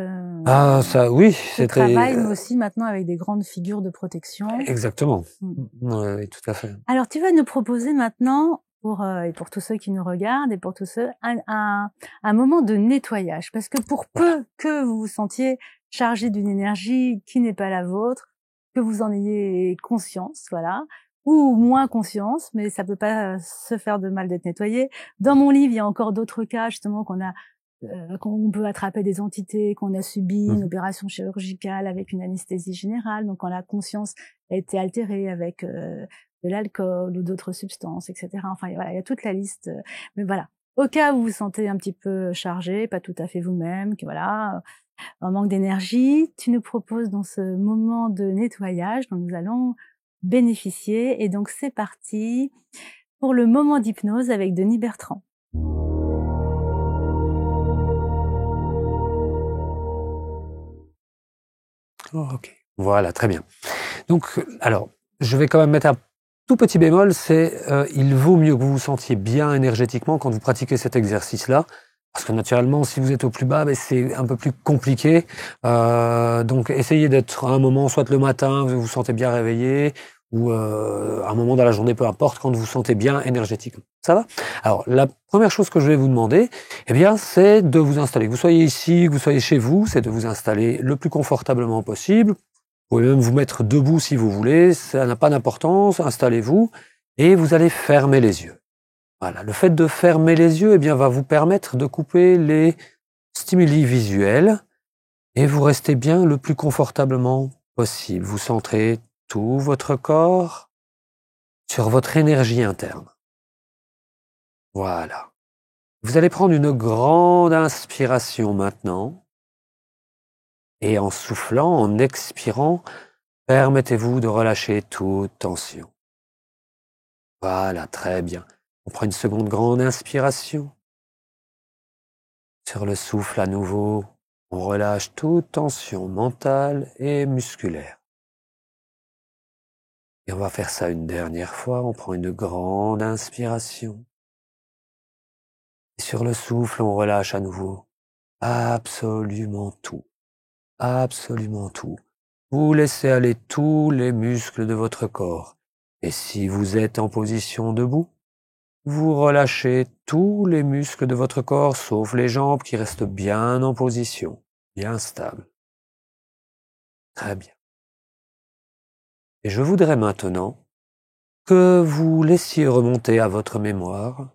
ça, oui, tu travailles aussi maintenant avec des grandes figures de protection. Exactement. Oui, tout à fait. Alors tu vas nous proposer maintenant, et pour tous ceux qui nous regardent et pour tous ceux, un moment de nettoyage, parce que pour peu que vous vous sentiez chargé d'une énergie qui n'est pas la vôtre, que vous en ayez conscience, voilà, ou moins conscience, mais ça peut pas se faire de mal d'être nettoyé. Dans mon livre, il y a encore d'autres cas, justement, qu'on peut attraper des entités, qu'on a subi une opération chirurgicale avec une anesthésie générale, donc quand la conscience a été altérée avec de l'alcool ou d'autres substances, etc. Enfin, voilà, il y a toute la liste. Mais voilà, au cas où vous vous sentez un petit peu chargé, pas tout à fait vous-même, que voilà, en manque d'énergie, tu nous proposes dans ce moment de nettoyage dont nous allons bénéficier. Et donc, c'est parti pour le moment d'hypnose avec Denis Bertrand. Oh, ok. Voilà, très bien. Donc, alors, je vais quand même mettre un tout petit bémol, il vaut mieux que vous vous sentiez bien énergétiquement quand vous pratiquez cet exercice-là. Parce que naturellement, si vous êtes au plus bas, c'est un peu plus compliqué. Donc, essayez d'être à un moment, soit le matin, vous vous sentez bien réveillé, ou à un moment dans la journée, peu importe, quand vous vous sentez bien énergétiquement. Ça va? Alors, la première chose que je vais vous demander, eh bien, c'est de vous installer. Que vous soyez ici, que vous soyez chez vous, c'est de vous installer le plus confortablement possible. Vous pouvez même vous mettre debout si vous voulez, ça n'a pas d'importance, installez-vous, et vous allez fermer les yeux. Voilà, le fait de fermer les yeux, eh bien, va vous permettre de couper les stimuli visuels et vous restez bien le plus confortablement possible. Vous centrez tout votre corps sur votre énergie interne. Voilà. Vous allez prendre une grande inspiration maintenant et en soufflant, en expirant, permettez-vous de relâcher toute tension. Voilà, très bien. On prend une seconde grande inspiration. Sur le souffle à nouveau, on relâche toute tension mentale et musculaire. Et on va faire ça une dernière fois. On prend une grande inspiration. Et sur le souffle, on relâche à nouveau absolument tout. Absolument tout. Vous laissez aller tous les muscles de votre corps. Et si vous êtes en position debout, vous relâchez tous les muscles de votre corps, sauf les jambes qui restent bien en position, bien stables. Très bien. Et je voudrais maintenant que vous laissiez remonter à votre mémoire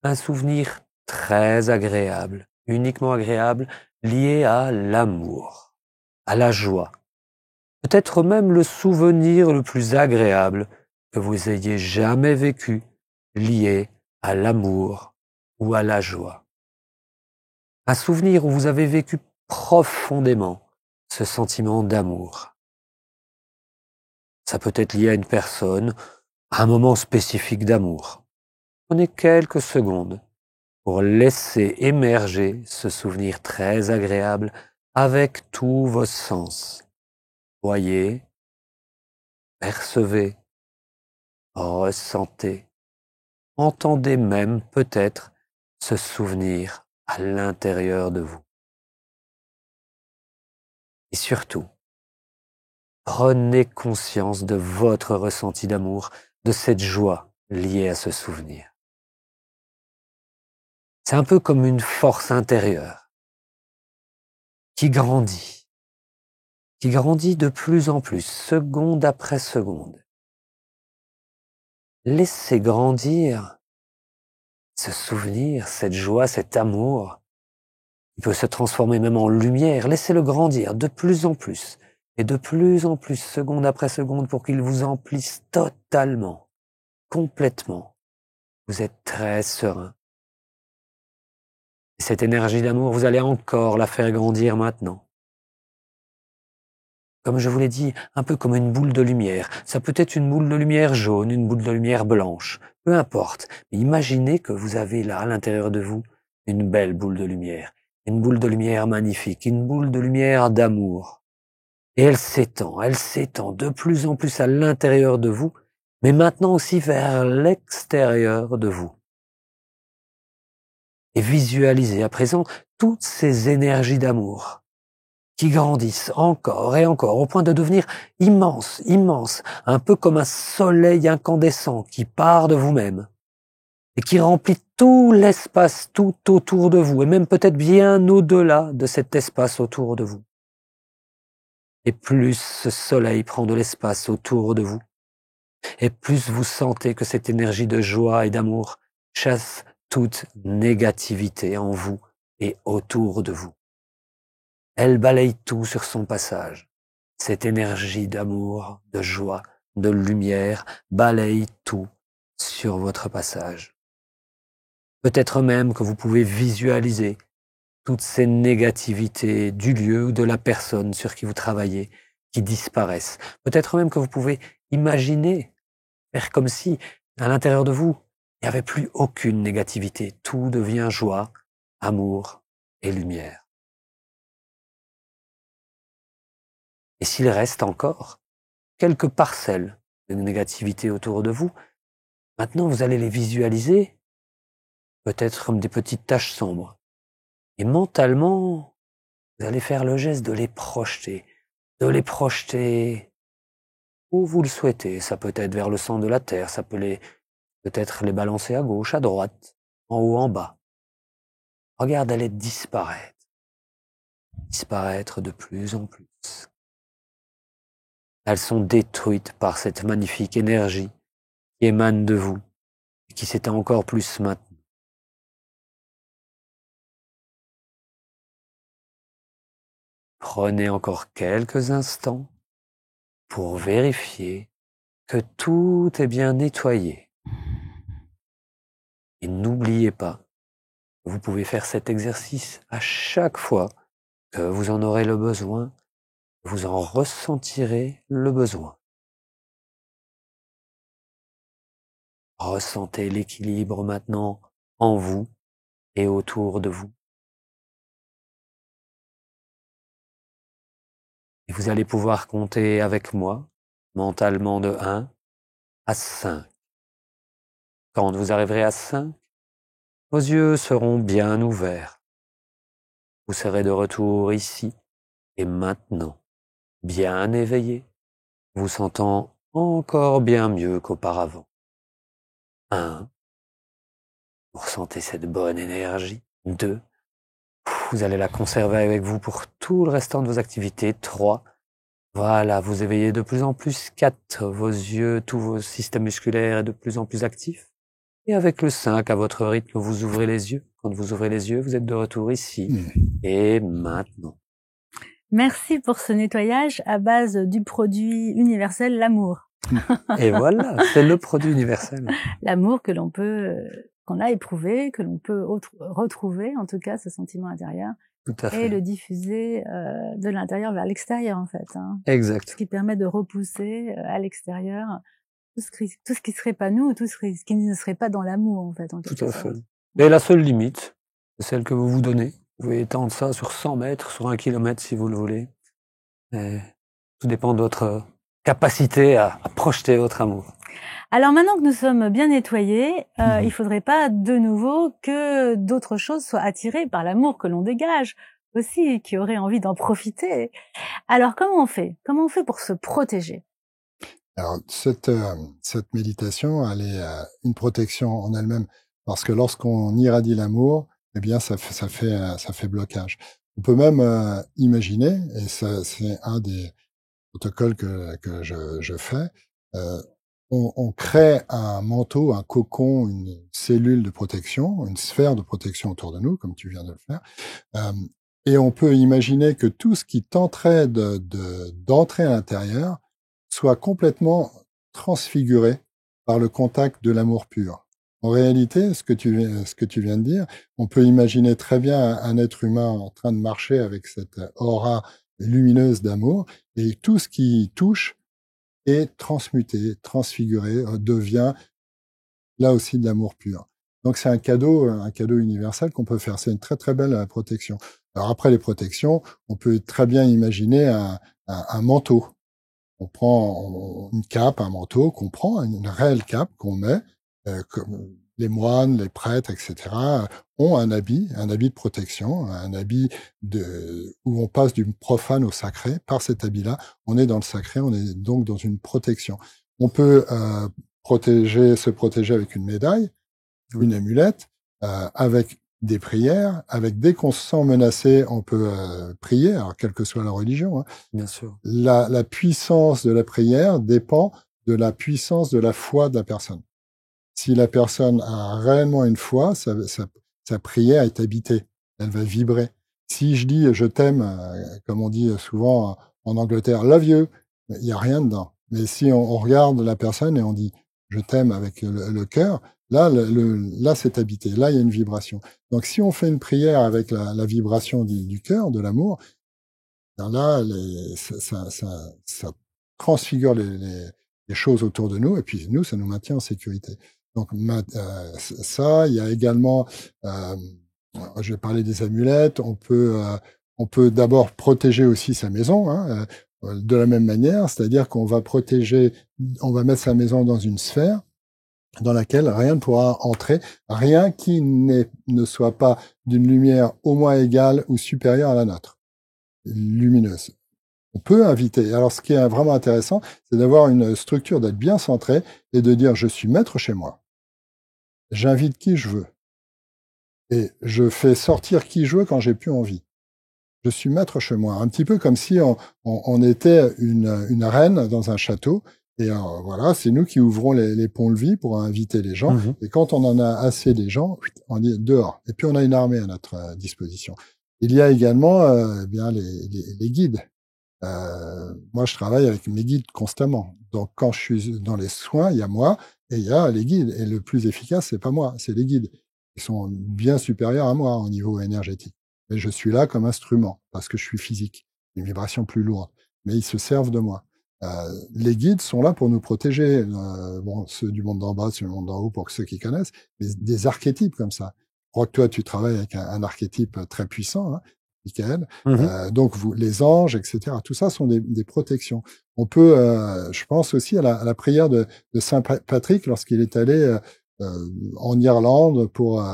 un souvenir très agréable, uniquement agréable, lié à l'amour, à la joie. Peut-être même le souvenir le plus agréable que vous ayez jamais vécu, lié à l'amour ou à la joie. Un souvenir où vous avez vécu profondément ce sentiment d'amour. Ça peut être lié à une personne, à un moment spécifique d'amour. Prenez quelques secondes pour laisser émerger ce souvenir très agréable avec tous vos sens. Voyez, percevez, ressentez, entendez même peut-être ce souvenir à l'intérieur de vous. Et surtout, prenez conscience de votre ressenti d'amour, de cette joie liée à ce souvenir. C'est un peu comme une force intérieure qui grandit de plus en plus, seconde après seconde. Laissez grandir ce souvenir, cette joie, cet amour. Il peut se transformer même en lumière. Laissez-le grandir de plus en plus et de plus en plus, seconde après seconde, pour qu'il vous emplisse totalement, complètement. Vous êtes très serein. Et cette énergie d'amour, vous allez encore la faire grandir maintenant. Comme je vous l'ai dit, un peu comme une boule de lumière. Ça peut être une boule de lumière jaune, une boule de lumière blanche, peu importe. Mais imaginez que vous avez là, à l'intérieur de vous, une belle boule de lumière. Une boule de lumière magnifique, une boule de lumière d'amour. Et elle s'étend de plus en plus à l'intérieur de vous, mais maintenant aussi vers l'extérieur de vous. Et visualisez à présent toutes ces énergies d'amour qui grandissent encore et encore, au point de devenir immenses, immenses, un peu comme un soleil incandescent qui part de vous-même et qui remplit tout l'espace tout autour de vous, et même peut-être bien au-delà de cet espace autour de vous. Et plus ce soleil prend de l'espace autour de vous, et plus vous sentez que cette énergie de joie et d'amour chasse toute négativité en vous et autour de vous. Elle balaye tout sur son passage. Cette énergie d'amour, de joie, de lumière balaye tout sur votre passage. Peut-être même que vous pouvez visualiser toutes ces négativités du lieu ou de la personne sur qui vous travaillez qui disparaissent. Peut-être même que vous pouvez imaginer, faire comme si, à l'intérieur de vous, il n'y avait plus aucune négativité. Tout devient joie, amour et lumière. Et s'il reste encore quelques parcelles de négativité autour de vous, maintenant vous allez les visualiser, peut-être comme des petites taches sombres. Et mentalement, vous allez faire le geste de les projeter où vous le souhaitez. Ça peut être vers le centre de la Terre, ça peut peut-être les balancer à gauche, à droite, en haut, en bas. Regardez-les disparaître de plus en plus. Elles sont détruites par cette magnifique énergie qui émane de vous et qui s'étend encore plus maintenant. Prenez encore quelques instants pour vérifier que tout est bien nettoyé. Et n'oubliez pas, vous pouvez faire cet exercice à chaque fois que vous en aurez le besoin, vous en ressentirez le besoin. Ressentez l'équilibre maintenant en vous et autour de vous. Et vous allez pouvoir compter avec moi, mentalement de 1 à 5. Quand vous arriverez à 5, vos yeux seront bien ouverts. Vous serez de retour ici et maintenant, bien éveillé, vous sentant encore bien mieux qu'auparavant. 1, vous ressentez cette bonne énergie. 2, vous allez la conserver avec vous pour tout le restant de vos activités. 3, Voilà, vous éveillez de plus en plus 4, vos yeux, tous vos systèmes musculaires est de plus en plus actifs. Et avec le 5, à votre rythme, vous ouvrez les yeux. Quand vous ouvrez les yeux, vous êtes de retour ici et maintenant. Merci pour ce nettoyage à base du produit universel, l'amour. Et voilà, c'est le produit universel. L'amour que l'on peut, qu'on a éprouvé, que l'on peut retrouver, en tout cas, ce sentiment intérieur. Tout à fait. Et le diffuser de l'intérieur vers l'extérieur, en fait. Hein. Exact. Ce qui permet de repousser à l'extérieur tout ce qui serait pas nous, tout ce qui ne serait pas dans l'amour, en fait. En tout à fait. sorte. Et la seule limite, c'est celle que vous vous donnez. Vous pouvez étendre ça sur 100 mètres, sur 1 kilomètre si vous le voulez. Et tout dépend de votre capacité à projeter votre amour. Alors maintenant que nous sommes bien nettoyés, il faudrait pas de nouveau que d'autres choses soient attirées par l'amour que l'on dégage aussi, qui aurait envie d'en profiter. Alors comment on fait pour se protéger? Alors cette méditation, elle est une protection en elle-même, parce que lorsqu'on irradie l'amour, eh bien ça fait blocage. On peut même imaginer, et ça c'est un des protocoles que je fais. On crée un manteau, un cocon, une cellule de protection, une sphère de protection autour de nous, comme tu viens de le faire. Et on peut imaginer que tout ce qui tenterait d'entrer à l'intérieur soit complètement transfiguré par le contact de l'amour pur. En réalité, ce que tu viens de dire, on peut imaginer très bien un être humain en train de marcher avec cette aura lumineuse d'amour, et tout ce qui touche est transmuté, transfiguré, devient là aussi de l'amour pur. Donc c'est un cadeau universel qu'on peut faire. C'est une très très belle protection. Alors après les protections, on peut très bien imaginer un manteau. On prend une cape, un manteau qu'on prend, une réelle cape qu'on met, comme les moines, les prêtres, etc., ont un habit de protection, un habit où on passe du profane au sacré. Par cet habit-là, on est dans le sacré, on est donc dans une protection. On peut se protéger avec une médaille, une amulette, avec des prières, dès qu'on se sent menacé, on peut prier, alors quelle que soit la religion. Hein. Bien sûr. La puissance de la prière dépend de la puissance de la foi de la personne. Si la personne a réellement une foi, sa prière est habitée, elle va vibrer. Si je dis « je t'aime », comme on dit souvent en Angleterre, « love you », il n'y a rien dedans. Mais si on regarde la personne et on dit « je t'aime » avec le cœur, là c'est habité, là il y a une vibration. Donc si on fait une prière avec la vibration du cœur, de l'amour, là ça transfigure les choses autour de nous, et puis nous, ça nous maintient en sécurité. Donc ça, il y a également, je vais parler des amulettes, on peut d'abord protéger aussi sa maison, hein, de la même manière, c'est-à-dire qu'on va mettre sa maison dans une sphère dans laquelle rien ne pourra entrer, rien qui ne soit pas d'une lumière au moins égale ou supérieure à la nôtre, lumineuse. On peut inviter. Alors, ce qui est vraiment intéressant, c'est d'avoir une structure, d'être bien centré et de dire « je suis maître chez moi ». J'invite qui je veux. Et je fais sortir qui je veux quand j'ai plus envie. Je suis maître chez moi. Un petit peu comme si on était une reine dans un château. Et voilà, c'est nous qui ouvrons les ponts-levis pour inviter les gens. Et quand on en a assez des gens, on dit dehors. Et puis on a une armée à notre disposition. Il y a également bien les guides. Moi, je travaille avec mes guides constamment. Donc, quand je suis dans les soins, il y a moi et il y a les guides. Et le plus efficace, c'est pas moi, c'est les guides. Ils sont bien supérieurs à moi au niveau énergétique. Mais je suis là comme instrument parce que je suis physique, une vibration plus lourde. Mais ils se servent de moi. Les guides sont là pour nous protéger. Bon, ceux du monde d'en bas, ceux du monde d'en haut, pour ceux qui connaissent. Mais des archétypes comme ça. Je crois que toi, tu travailles avec un archétype très puissant, hein, Michael. Donc, les anges, etc. Tout ça sont des protections. On peut, je pense aussi à la prière de Saint Patrick lorsqu'il est allé en Irlande pour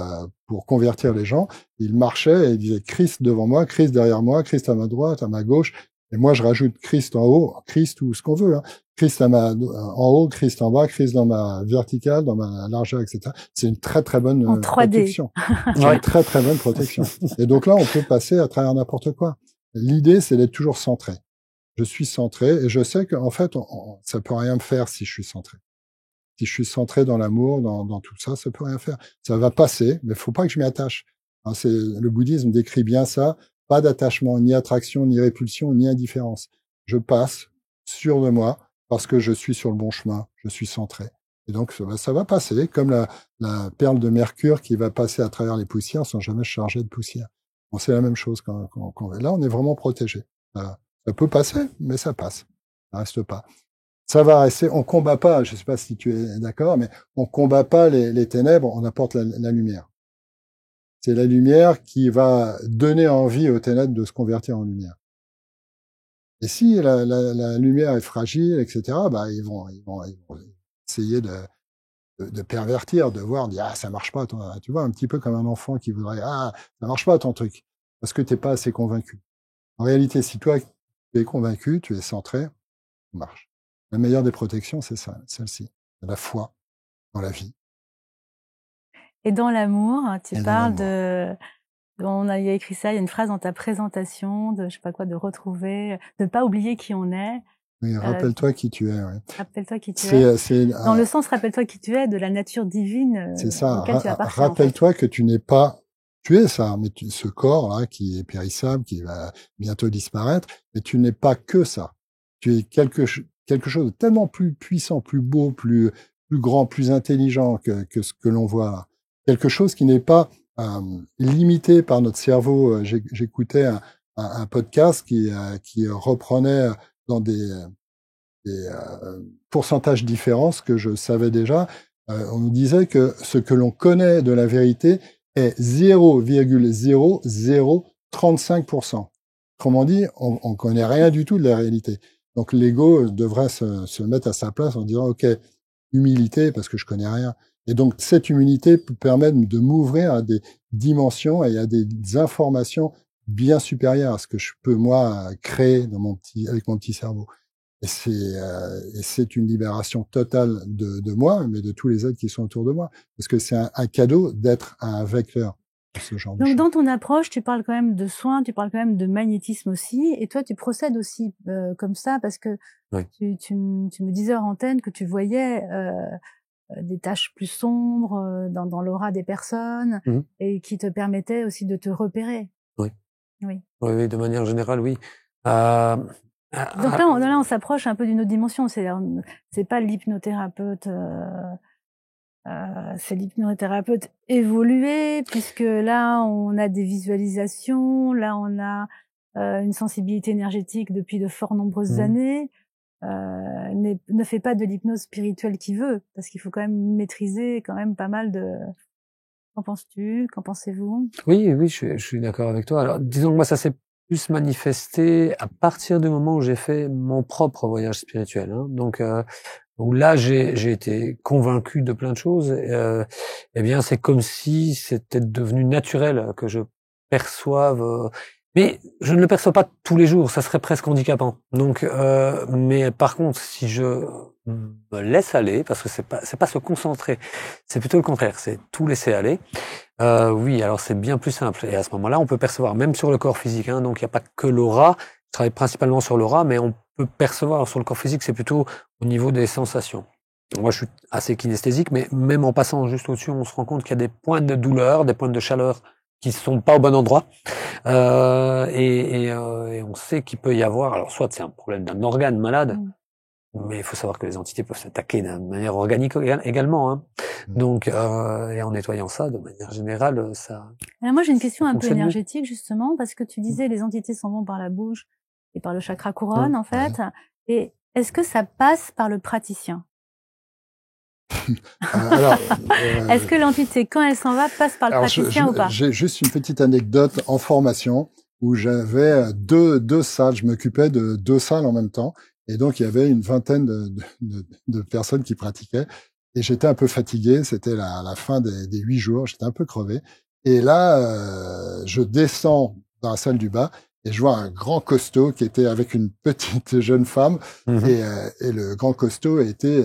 convertir les gens. Il marchait et il disait Christ devant moi, Christ derrière moi, Christ à ma droite, à ma gauche. Et moi, je rajoute Christ en haut, Christ ou ce qu'on veut, hein. Christ en haut, Christ en bas, Christ dans ma verticale, dans ma largeur, etc. C'est une très très bonne protection. C'est une très très bonne protection. Et donc là, on peut passer à travers n'importe quoi. L'idée, c'est d'être toujours centré. je suis centré et je sais qu'en fait, ça peut rien me faire si je suis centré. Si je suis centré dans l'amour, dans tout ça, ça peut rien faire. Ça va passer, mais faut pas que je m'y attache. Hein, le bouddhisme décrit bien ça. Pas d'attachement, ni attraction, ni répulsion, ni indifférence. Je passe sûr de moi parce que je suis sur le bon chemin, je suis centré. Et donc, ça va passer, comme la perle de mercure qui va passer à travers les poussières sans jamais se charger de poussière. Bon, c'est la même chose là, on est vraiment protégé. Ça peut passer, mais ça passe. Ça reste pas. Ça va rester. On combat pas. Je sais pas si tu es d'accord, mais on combat pas les ténèbres. On apporte la lumière. C'est la lumière qui va donner envie aux ténèbres de se convertir en lumière. Et si la lumière est fragile, etc., bah ils vont essayer de pervertir, de voir, dire ah ça marche pas, toi. Tu vois, un petit peu comme un enfant qui voudrait ah ça marche pas ton truc parce que t'es pas assez convaincu. En réalité, si toi tu es convaincu, tu es centré, ça marche. La meilleure des protections, c'est ça, celle-ci, la foi dans la vie. Et dans l'amour, tu parles il y a écrit ça, il y a une phrase dans ta présentation de, je sais pas quoi, de retrouver, de pas oublier qui on est. Oui, rappelle-toi qui tu es. Ouais. Rappelle-toi qui tu es. Dans le sens, rappelle-toi qui tu es, de la nature divine. C'est ça. Auquel tu appartiens, rappelle-toi en fait. que tu n'es pas, tu es ça, mais ce corps-là qui est périssable, qui va bientôt disparaître, mais tu n'es pas que ça. Tu es quelque chose de tellement plus puissant, plus beau, plus grand, plus intelligent que ce que l'on voit. Quelque chose qui n'est pas limité par notre cerveau. J'écoutais un podcast qui reprenait dans des pourcentages différents ce que je savais déjà. On nous disait que ce que l'on connaît de la vérité est 0,0035%. Autrement dit, on connaît rien du tout de la réalité. Donc l'ego devrait se mettre à sa place en disant ok, humilité parce que je connais rien. Et donc cette humilité peut permettre de m'ouvrir à des dimensions et à des informations bien supérieures à ce que je peux moi créer avec mon petit cerveau. Et c'est une libération totale de moi, mais de tous les êtres qui sont autour de moi, parce que c'est un cadeau d'être un vecteur de ce genre de choses. Donc dans ton approche, tu parles quand même de soins, tu parles quand même de magnétisme aussi, et toi tu procèdes aussi comme ça parce que oui. tu me disais hors antenne que tu voyais des taches plus sombres dans l'aura des personnes et qui te permettaient aussi de te repérer. Oui. Oui. Oui, de manière générale, oui. Donc là, on s'approche un peu d'une autre dimension. C'est pas l'hypnothérapeute, c'est l'hypnothérapeute évolué, puisque là, on a des visualisations, là, on a une sensibilité énergétique depuis de fort nombreuses années. Ne fait pas de l'hypnose spirituelle qui veut, parce qu'il faut quand même maîtriser quand même pas mal de... Qu'en penses-tu? Qu'en pensez-vous? Oui, je suis d'accord avec toi. Alors, disons que moi, ça s'est plus manifesté à partir du moment où j'ai fait mon propre voyage spirituel. Hein. Donc là, j'ai été convaincu de plein de choses. Eh bien, c'est comme si c'était devenu naturel que je perçoive... mais je ne le perçois pas tous les jours, ça serait presque handicapant. Donc, mais par contre, si je me laisse aller, parce que c'est pas se concentrer, c'est plutôt le contraire, c'est tout laisser aller. Oui, alors c'est bien plus simple. Et à ce moment-là, on peut percevoir, même sur le corps physique. Hein, donc il n'y a pas que l'aura. Je travaille principalement sur l'aura, mais on peut percevoir sur le corps physique, c'est plutôt au niveau des sensations. Moi, je suis assez kinesthésique, mais même en passant juste au-dessus, on se rend compte qu'il y a des points de douleur, des points de chaleur qui sont pas au bon endroit. Et on sait qu'il peut y avoir, alors soit c'est un problème d'un organe malade, mais il faut savoir que les entités peuvent s'attaquer d'une manière organique également. Hein. Donc, et en nettoyant ça, de manière générale, ça... Alors moi, j'ai une question un peu énergétique, justement, parce que tu disais les entités s'en vont par la bouche et par le chakra couronne, en fait. Et est-ce que ça passe par le praticien? Est-ce que l'entité, quand elle s'en va, passe par le praticien ou pas? J'ai juste une petite anecdote en formation où j'avais deux salles. Je m'occupais de 2 salles en même temps. Et donc, il y avait une vingtaine de personnes qui pratiquaient. Et j'étais un peu fatigué. C'était la fin des 8 jours. J'étais un peu crevé. Et là, je descends dans la salle du bas et je vois un grand costaud qui était avec une petite jeune femme. Et le grand costaud était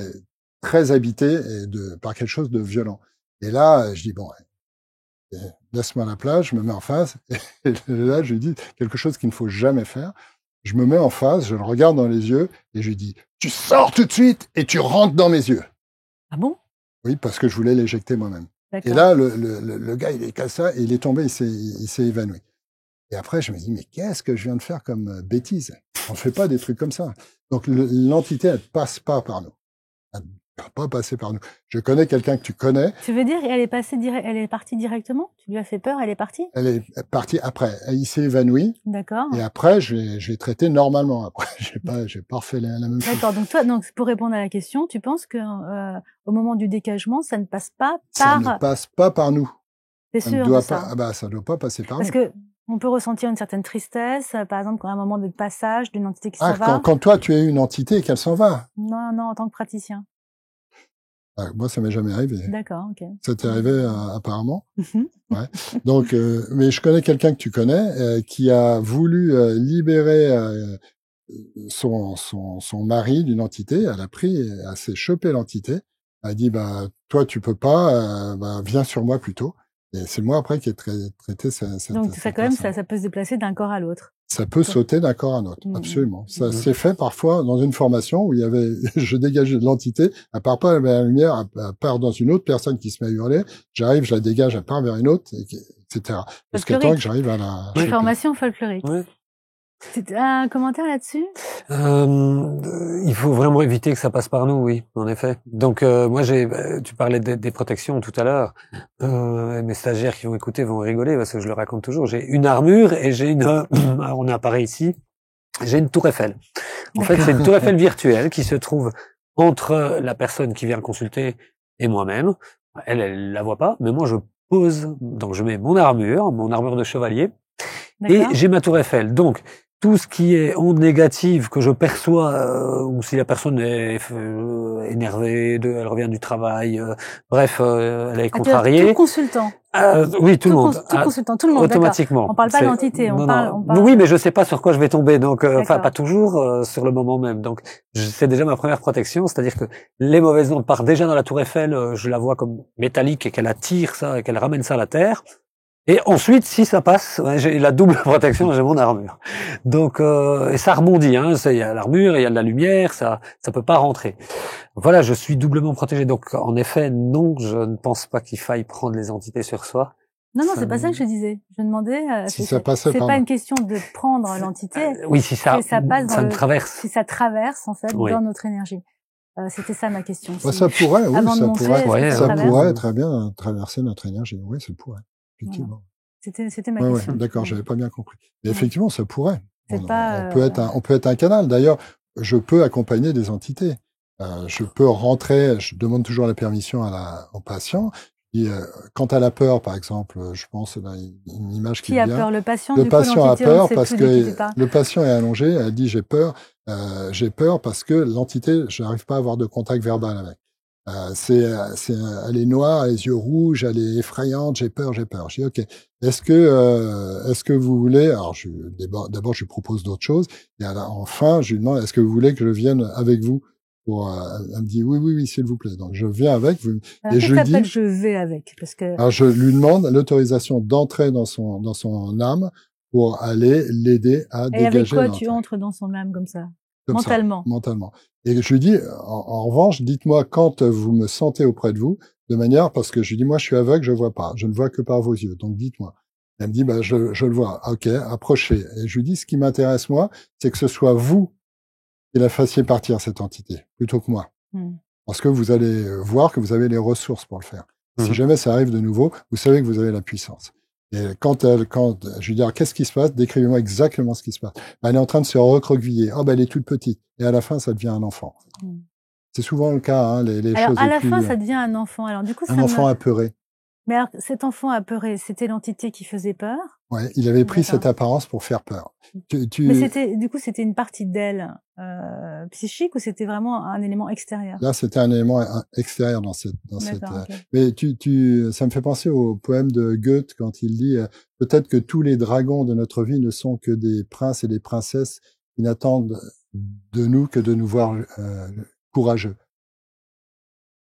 très habité par quelque chose de violent. Et là, je dis, bon, laisse-moi la place, je me mets en face. Et là, je lui dis quelque chose qu'il ne faut jamais faire. je me mets en face, je le regarde dans les yeux et je lui dis « Tu sors tout de suite et tu rentres dans mes yeux !» Ah bon? Oui, parce que je voulais l'éjecter moi-même. Et D'accord. là, le gars, il est comme ça, et il est tombé, il s'est évanoui. Et après, je me dis, mais qu'est-ce que je viens de faire comme bêtise? On ne fait pas des trucs comme ça. Donc, l'entité, elle passe pas par nous. Elle ne va pas passer par nous. Je connais quelqu'un que tu connais. Tu veux dire, elle est partie directement? Tu lui as fait peur, elle est partie? Elle est partie après. Il s'est évanoui. D'accord. Et après, je l'ai traité normalement. Après, j'ai pas refait la même chose. D'accord. Donc toi, pour répondre à la question, tu penses que au moment du décagement, ça ne passe pas Ça par. ne passe pas par nous. T'es Ça ne sûr de doit ça? pas, ah bah, ça doit pas passer par Parce nous. que on peut ressentir une certaine tristesse, par exemple, quand à un moment de passage d'une entité qui s'en va. Quand toi, tu es une entité et qu'elle s'en va. Non, non, en tant que praticien. Ah, moi, ça m'est jamais arrivé. D'accord, ok. Ça t'est arrivé apparemment. Ouais. Donc, mais je connais quelqu'un que tu connais qui a voulu libérer son mari d'une entité. Elle a pris, elle s'est chopé l'entité. Elle a dit bah toi tu peux pas, bah viens sur moi plutôt. Et c'est moi après qui ai traité cette. Donc ça quand même ça peut se déplacer d'un corps à l'autre. Ça peut sauter d'un corps à un autre, absolument. Ça s'est fait parfois dans une formation où il y avait, je dégageais de l'entité, elle part pas vers la lumière, elle part dans une autre personne qui se met à hurler, j'arrive, je la dégage, elle part vers une autre, etc. Jusqu'à temps que j'arrive à la... Une formation folklorique. Oui. C'est un commentaire là-dessus? Il faut vraiment éviter que ça passe par nous, oui, en effet. Donc moi, tu parlais des protections tout à l'heure. Mes stagiaires qui vont écouter vont rigoler parce que je le raconte toujours. J'ai une armure et j'ai on apparaît ici. J'ai une tour Eiffel. En fait, c'est une tour Eiffel virtuelle qui se trouve entre la personne qui vient consulter et moi-même. Elle la voit pas, mais moi je pose. Donc je mets mon armure de chevalier, et j'ai ma tour Eiffel. Donc tout ce qui est onde négative que je perçois, ou si la personne est énervée, elle revient du travail, bref, elle est contrariée. Tout consultant. Oui, tout le monde. Tout consultant, tout le monde. Automatiquement. On parle pas d'entité, on parle. Oui, mais je sais pas sur quoi je vais tomber, donc enfin pas toujours sur le moment même. Donc c'est déjà ma première protection, c'est-à-dire que les mauvaises ondes partent déjà dans la tour Eiffel, je la vois comme métallique et qu'elle attire ça et qu'elle ramène ça à la terre. Et ensuite, si ça passe, j'ai la double protection, j'ai mon armure. Donc, et ça rebondit, hein. Il y a l'armure, il y a de la lumière, ça peut pas rentrer. Voilà, je suis doublement protégé. Donc, en effet, non, je ne pense pas qu'il faille prendre les entités sur soi. Non, c'est pas ça que je disais. Je demandais si ça passait c'est pas une question de prendre l'entité. Oui, si ça passe ça traverse. Si ça traverse, en fait, dans notre énergie. C'était ça ma question. Ouais, ça pourrait, oui, ça pourrait très bien traverser notre énergie. Oui, ça pourrait. Effectivement. Voilà. C'était ma question. Ouais, d'accord, j'avais pas bien compris. Mais effectivement, ça pourrait. On peut être un canal. D'ailleurs, je peux accompagner des entités. Je peux rentrer. Je demande toujours la permission au patient. Et, quand elle a peur, par exemple, je pense à une image qui vient. Qui a peur? Le patient. Le patient a peur parce que le patient est allongé. Elle dit j'ai peur parce que l'entité, je n'arrive pas à avoir de contact verbal avec. Elle est noire, elle a les yeux rouges, elle est effrayante, j'ai peur. Je dis ok. Est-ce que vous voulez, alors d'abord je lui propose d'autres choses, et enfin je lui demande est-ce que vous voulez que je vienne avec vous elle me dit oui s'il vous plaît. Donc je viens avec vous. Alors, et je lui dis je vais avec parce que alors je lui demande l'autorisation d'entrer dans son âme pour aller l'aider à dégager. Et avec quoi tu entres dans son âme comme ça? Mentalement. Mentalement. Et je lui dis, en revanche, dites-moi quand vous me sentez auprès de vous, de manière, parce que je lui dis, moi, je suis aveugle, je vois pas. Je ne vois que par vos yeux. Donc, dites-moi. Elle me dit, bah, je le vois. Ok, approchez. Et je lui dis, ce qui m'intéresse, moi, c'est que ce soit vous qui la fassiez partir, cette entité, plutôt que moi. Parce que vous allez voir que vous avez les ressources pour le faire. Si jamais ça arrive de nouveau, vous savez que vous avez la puissance. Et quand je lui dis, qu'est-ce qui se passe? Décrivez-moi exactement ce qui se passe. Elle est en train de se recroqueviller. Elle est toute petite. Et à la fin, ça devient un enfant. C'est souvent le cas, hein, les alors, choses. À la fin, ça devient un enfant. Alors, du coup, un enfant apeuré. Mais alors, cet enfant apeuré, c'était l'entité qui faisait peur? Ouais, il avait pris cette apparence pour faire peur. Mais c'était une partie d'elle psychique ou c'était vraiment un élément extérieur? Là, c'était un élément extérieur dans cette. Okay. Mais ça me fait penser au poème de Goethe quand il dit peut-être que tous les dragons de notre vie ne sont que des princes et des princesses qui n'attendent de nous que de nous voir courageux.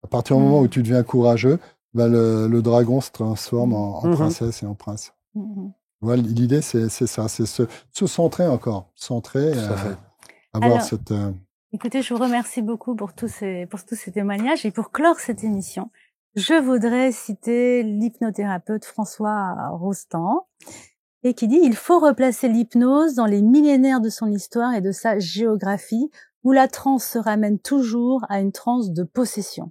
À partir du moment où tu deviens courageux, le dragon se transforme en princesse et en prince. Voilà, l'idée, c'est ça, c'est se centrer encore, centrer, Tout à fait. avoir Alors, cette... écoutez, je vous remercie beaucoup pour tous ces témoignages. Et pour clore cette émission, je voudrais citer l'hypnothérapeute François Rostand, et qui dit « Il faut replacer l'hypnose dans les millénaires de son histoire et de sa géographie, où la transe se ramène toujours à une transe de possession. »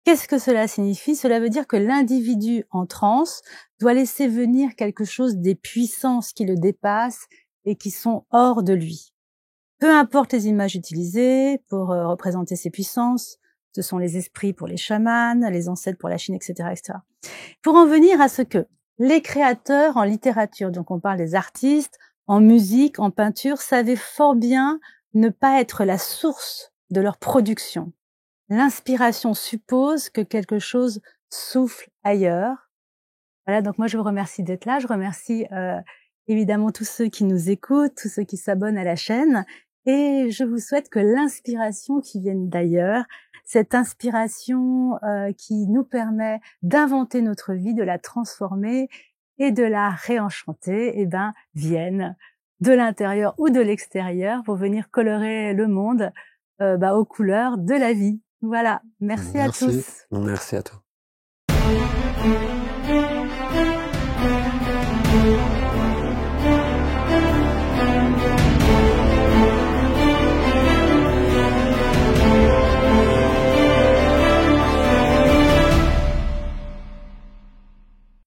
Qu'est-ce que cela signifie? Cela veut dire que l'individu en transe doit laisser venir quelque chose des puissances qui le dépassent et qui sont hors de lui. Peu importe les images utilisées pour représenter ces puissances, ce sont les esprits pour les chamans, les ancêtres pour la Chine, etc., etc. Pour en venir à ce que les créateurs en littérature, donc on parle des artistes, en musique, en peinture, savaient fort bien ne pas être la source de leur production. L'inspiration suppose que quelque chose souffle ailleurs. Voilà, donc moi je vous remercie d'être là. Je remercie évidemment tous ceux qui nous écoutent, tous ceux qui s'abonnent à la chaîne. Et je vous souhaite que l'inspiration qui vienne d'ailleurs, cette inspiration qui nous permet d'inventer notre vie, de la transformer et de la réenchanter, vienne de l'intérieur ou de l'extérieur pour venir colorer le monde aux couleurs de la vie. Voilà, merci à tous. Merci à toi.